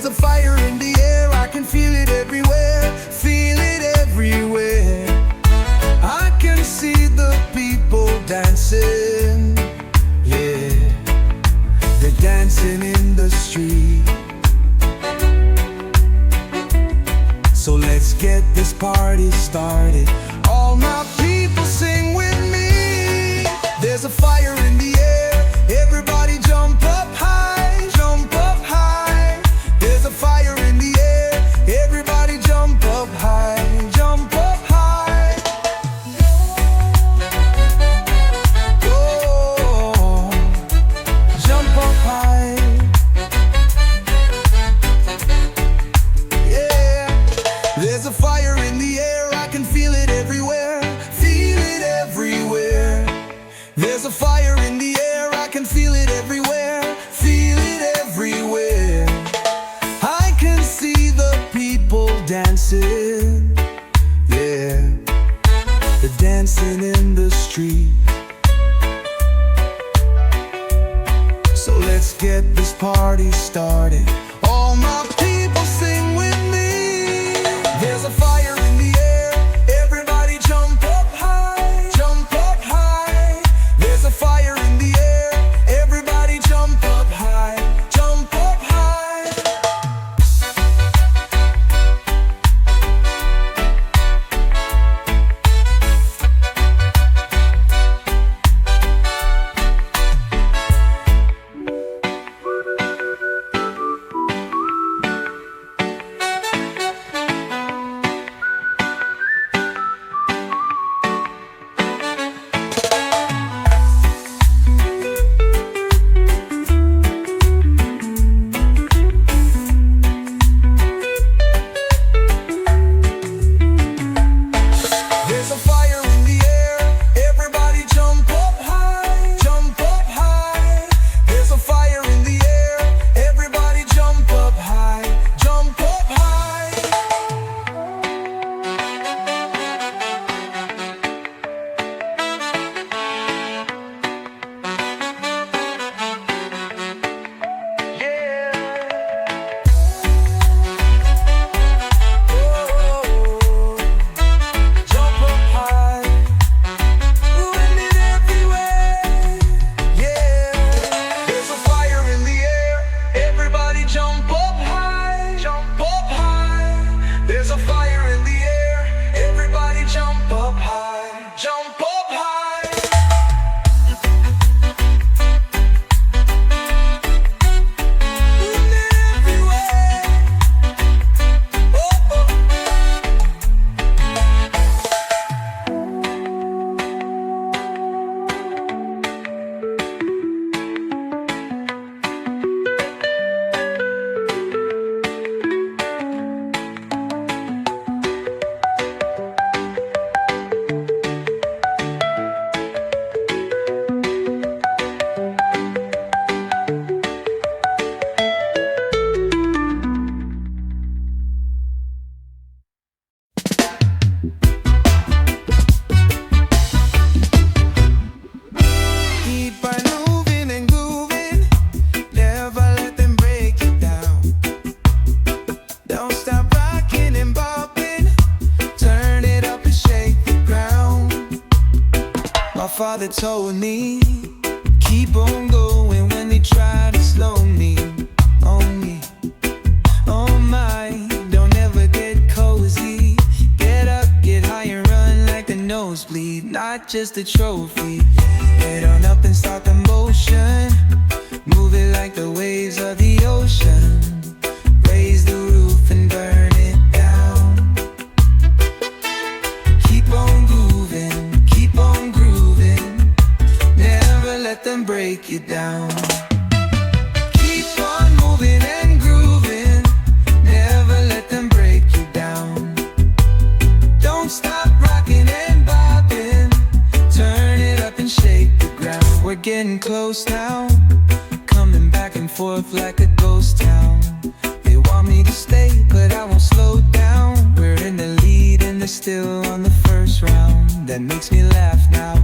There's a fire in the air, I can feel it everywhere, feel it everywhere. I can see the people dancing, yeah. They're dancing in the street. So let's get this party started. All my people sing with me. There's a fire in the air, everybody jump up high, jump up high. There's a fire in the air, everybody jump up high, jump up high. Oh, jump up high. There's a fire in the air, I can feel it everywhere, feel it everywhere. There's a fire in the air, I can feel it everywhere, feel it everywhere. I can see the people dancing, yeah. They're dancing in the street. So let's get this party started. All my people sing with me. There's a fire in the air, everybody jump up high, jump up high. There's a fire in the air, everybody jump up high, jump up high. Father told me, keep on going when they try to slow me. Oh my, don't ever get cozy. Get up, get high and run like the nosebleed, not just a trophy. Head on up and start the motion. Move it like the waves of the ocean. Raise the roof and burn it down. Keep on grooving, keep on grooving. Never let them break you down. Keep on moving and grooving. Never let them break you down. Don't stop rocking and bopping. Turn it up and shake the ground. We're getting close now, coming back and forth like a ghost town. They want me to stay, but I won't slow down. We're in the lead and they're still on the first round. That makes me laugh now.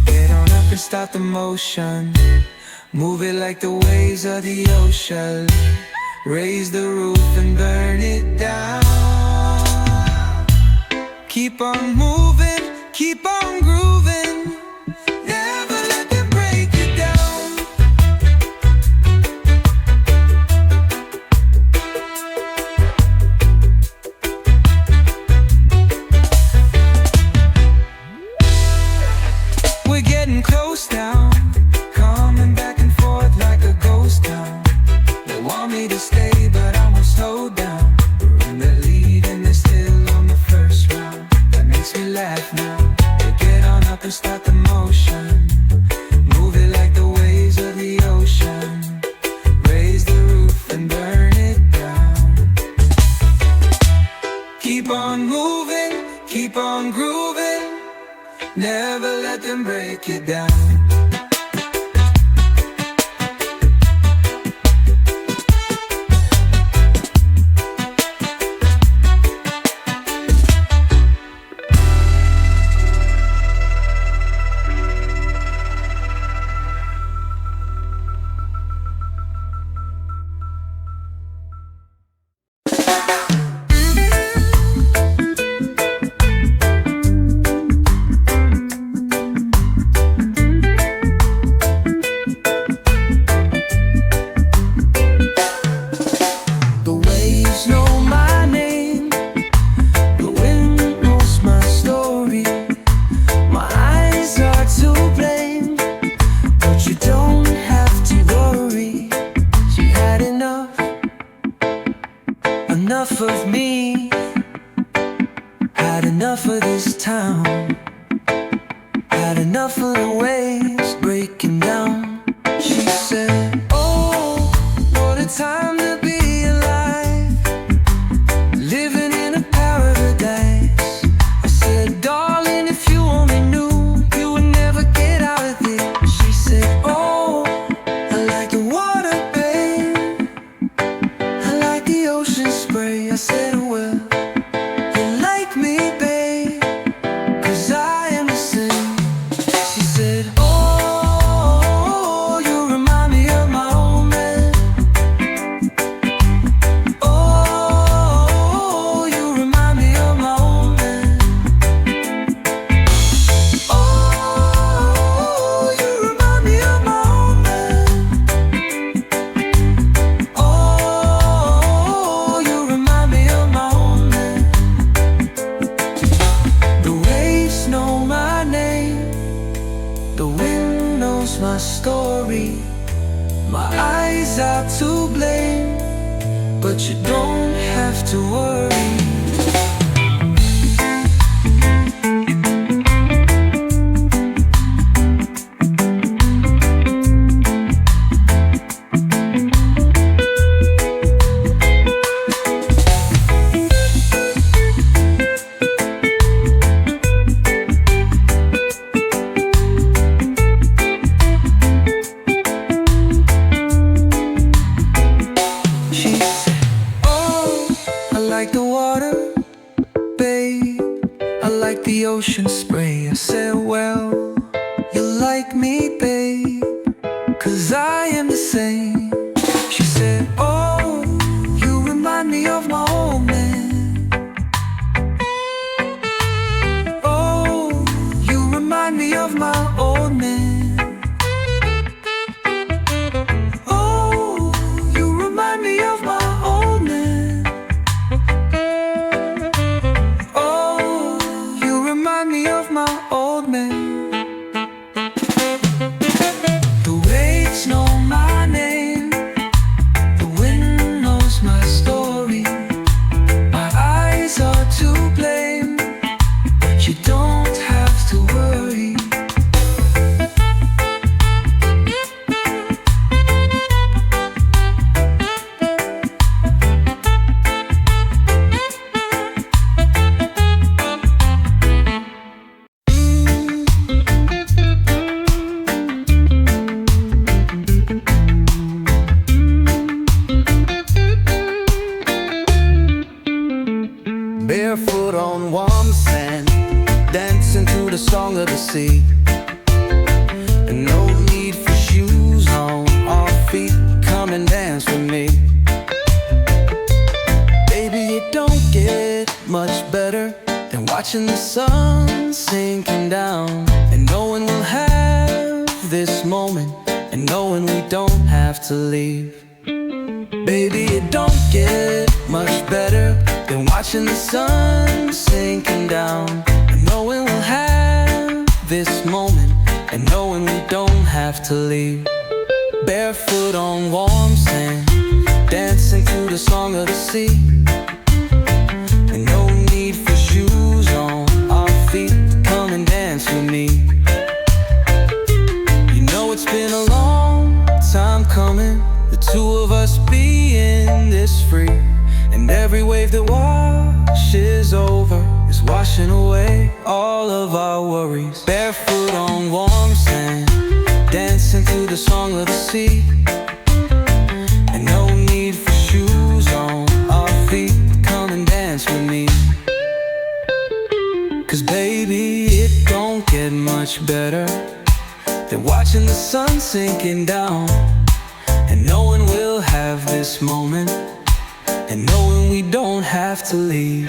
Get on up and start the motion. Move it like the waves of the ocean. raise the roof and burn it down. Keep on moving, keep on grooving, never let them break you down. We're getting close now, coming back and forth like a ghost town. They want me to stay, but I won't slow down. We're in the lead and they're still on the first round. That makes me laugh now. They get on up and start the motion, move it like the waves of the ocean, raise the roof and burn it down. Keep on moving, keep on grooving, never let them break it down. Enough of me, had enough of this town, had enough of the waves breaking down. She said, oh, what a time to be alive, living in a paradise. I said, darling, if you only knew, you would never get out of this. She said, oh, I like the water, babe, I like the ocean spray. I said, well, you like me, babe, 'cause I am the same. She said, oh, you remind me of my old man. Oh, you remind me of my old man. Oh, you remind me of my old man. Oh, you remind me of my old man. The waves know my name, the wind knows my story. My eyes are to blame, but you don't have to worry. She said, oh, I like the water, babe, I like the ocean spray. I said, well, you like me, babe, 'cause I am the same. She said, oh, you remind me of my old man. Oh, you remind me of my old man. Oh, you remind me of my old man. Oh, you remind me of my old man. The waves know my name, the wind knows my story. My eyes are to blame, but you don't have to worry. Barefoot on warm sand, dancing to the song of the sea. And no need for shoes on our feet, come and dance with me. watching the sun sinking down, and knowing we'll have this moment, and knowing we don't have to leave. Baby, it don't get much better than watching the sun sinking down, and knowing we'll have this moment, and knowing we don't have to leave. Barefoot on warm sand, dancing through the song of the sea, and no need for shoes on our feet. Come and dance with me. You know it's been a long time coming, the two of us being this free, and every wave that washes over is washing away all of our worries. Barefoot on warm sand, dancing through the song of the sea, and no need for shoes on our feet. Come and dance with me. 'Cause baby, it don't get much better than watching the sun sinking down, and knowing we'll have this moment, and knowing we don't have to leave.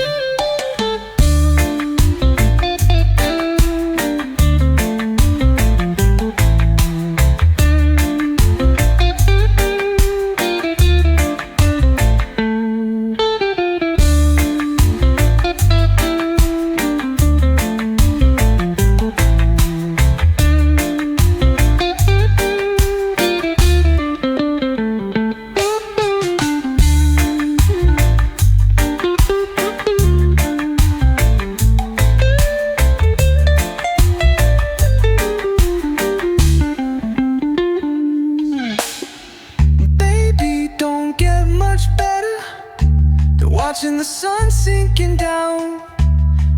Watching the sun sinking down,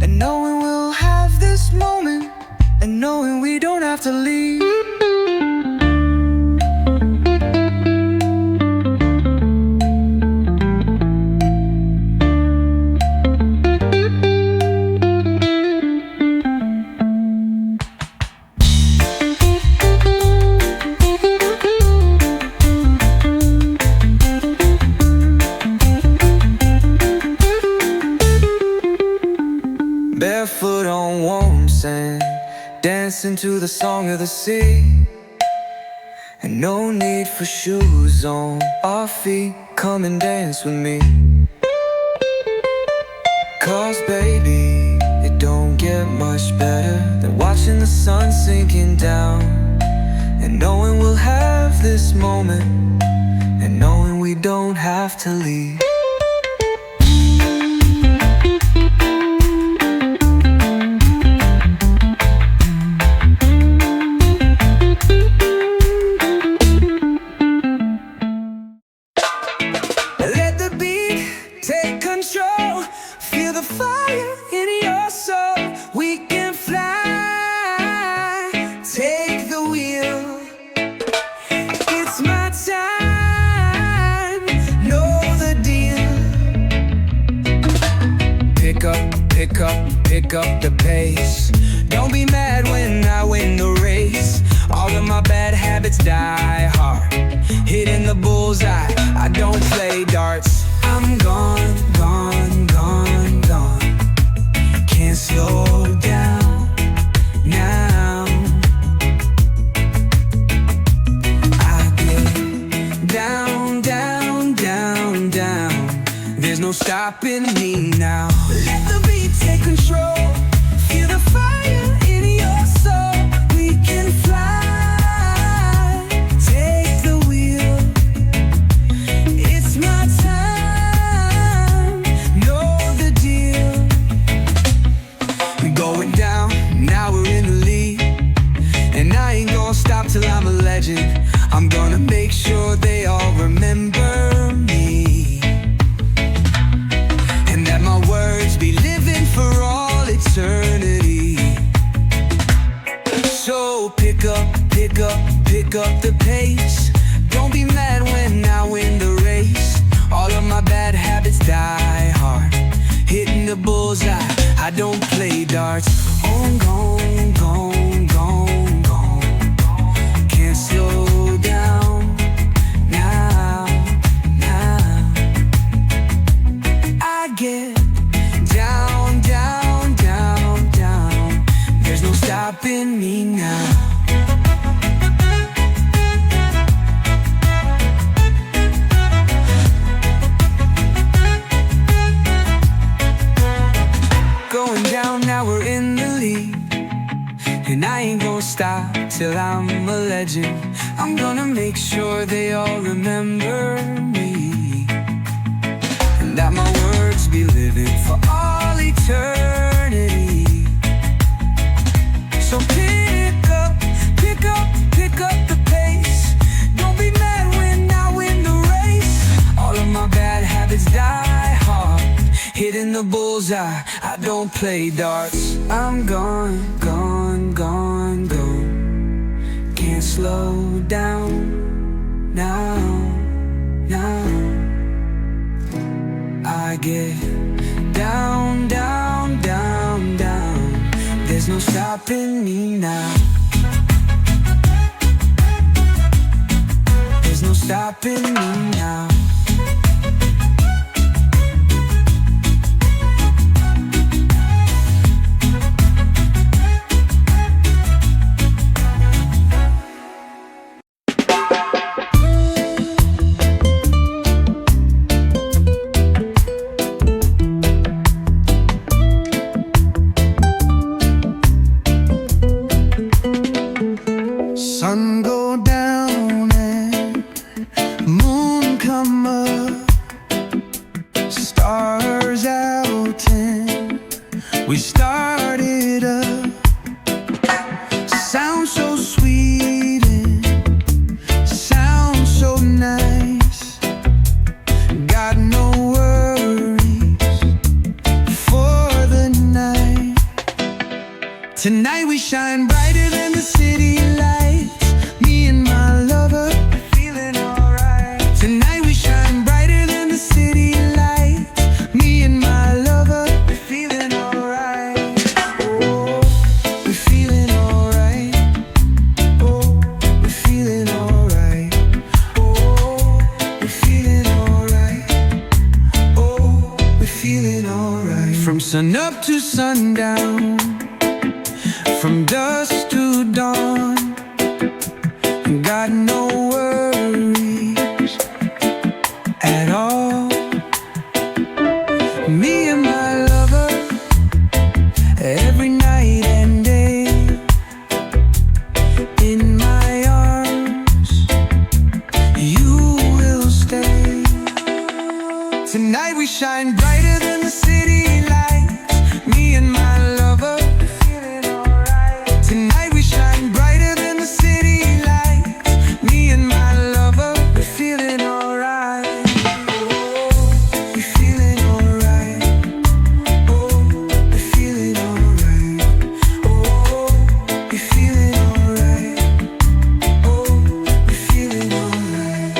and knowing we'll have this moment, and knowing we don't have to leave. Barefoot on warm sand, dancing to the song of the sea, and no need for shoes on our feet. Come and dance with me. 'Cause baby, it don't get much better than watching the sun sinking down, and knowing we'll have this moment, and knowing we don't have to leave. Feel the fire in your soul. We can fly. Take the wheel. It's my time. Know the deal. Pick up the pace. Don't be mad when I win the race. All of my bad habits die hard. Hitting the bullseye, I don't play darts. I'm gone, gone, gone, gone. Can't slow down now. I get down, down, down, down. There's no stopping me now. Let the beat take control. Feel the fire in your soul. We can fly. Take the wheel. It's my time. Know the deal. We're going down, now we're in the lead, and I ain't gonna stop till I'm a legend. I'm gonna make sure they all remember me, and that my words be living for all eternity. stop till I'm a legend. I'm gonna make sure they all remember me, and that my words be living for all eternity. So pick up the pace. Don't be mad when I win the race. All of my bad habits die hard, hitting the bullseye, I don't play darts. I'm gone, gone, gone, gone. Can't slow down now, now. I get down, down, down, down. There's no stopping me now. There's no stopping me now. Sun go down and moon come up, stars out and we started up. Sound so sweet and sound so nice. Got no worries for the night. Tonight we shine brighter than the city lights. Me and my lover, feeling alright. Tonight we shine brighter than the city lights. Me and my lover, feeling alright. Oh, we're feeling alright. Oh, we're feeling alright. Oh, we're feeling alright. Oh, we're feeling alright. From sun up to sundown, from dusk to dawn, got no worries at all. Me and my lover, every night and day, in my arms, you will stay. Tonight we shine brighter than the city lights. Me and my lover, tonight we shine brighter than the city lights. Me and my lover, we're feeling alright. Oh, we're feeling alright. Oh, we're feeling alright. Oh, we're feeling alright. Oh, we're feeling alright.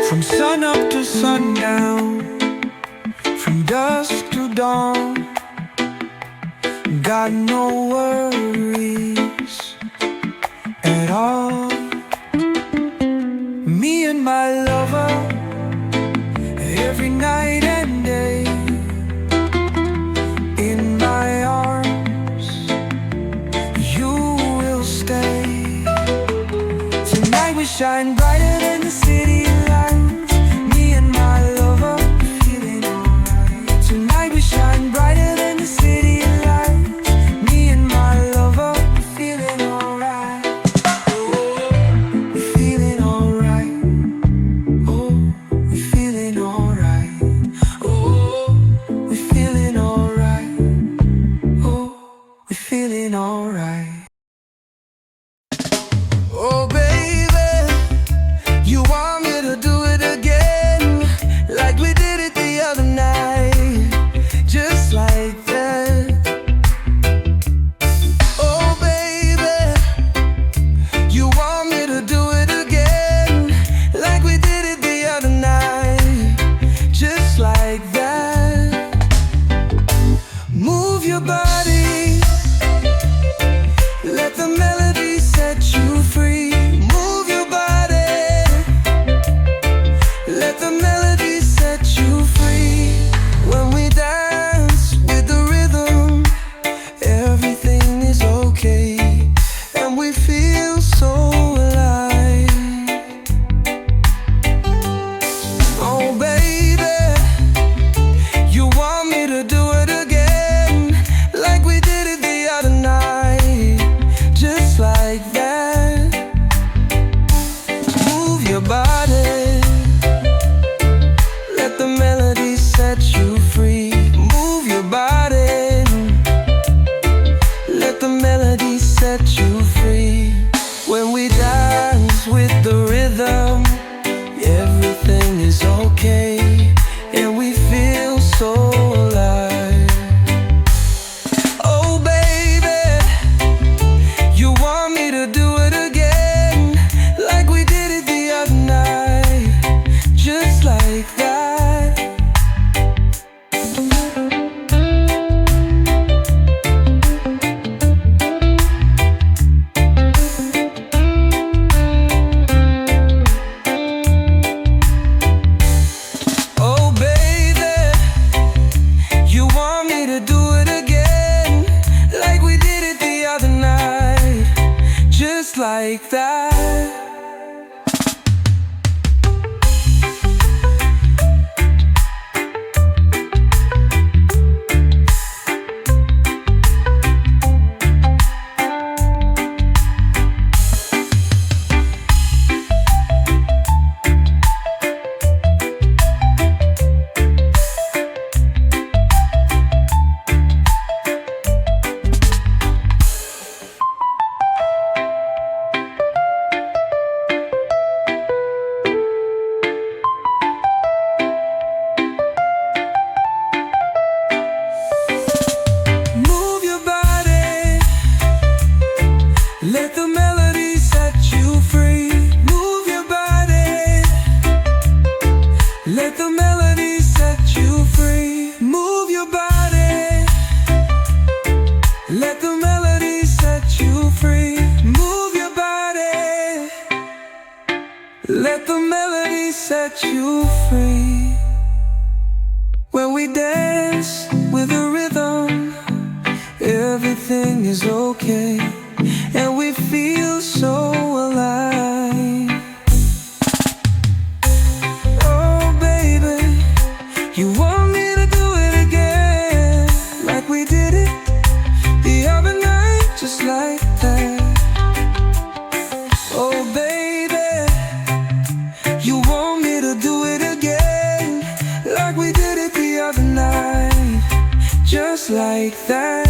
From sun up to sundown, from dusk to dawn, got no worries at all. Me and my lover, every night and day, in my arms, you will stay. Tonight we shine brighter than the city lights. Me and my lover, feeling alright. Tonight we shine brighter than the city lights. Me and my lover, feeling alright. Oh, we're feeling alright. Oh, we're feeling alright. Oh, we're feeling alright. Oh, we're feeling alright. Oh baby, just like that. Let the melody set you free. Move your body. Let the melody set you free. Move your body. Let the melody set you free. Move your body. Let the melody set you free. When we dance with a rhythm, everything is okay. And we feel so alive. Oh baby, you want me to do it again, like we did it the other night, just like that. Oh baby, you want me to do it again, like we did it the other night, just like that.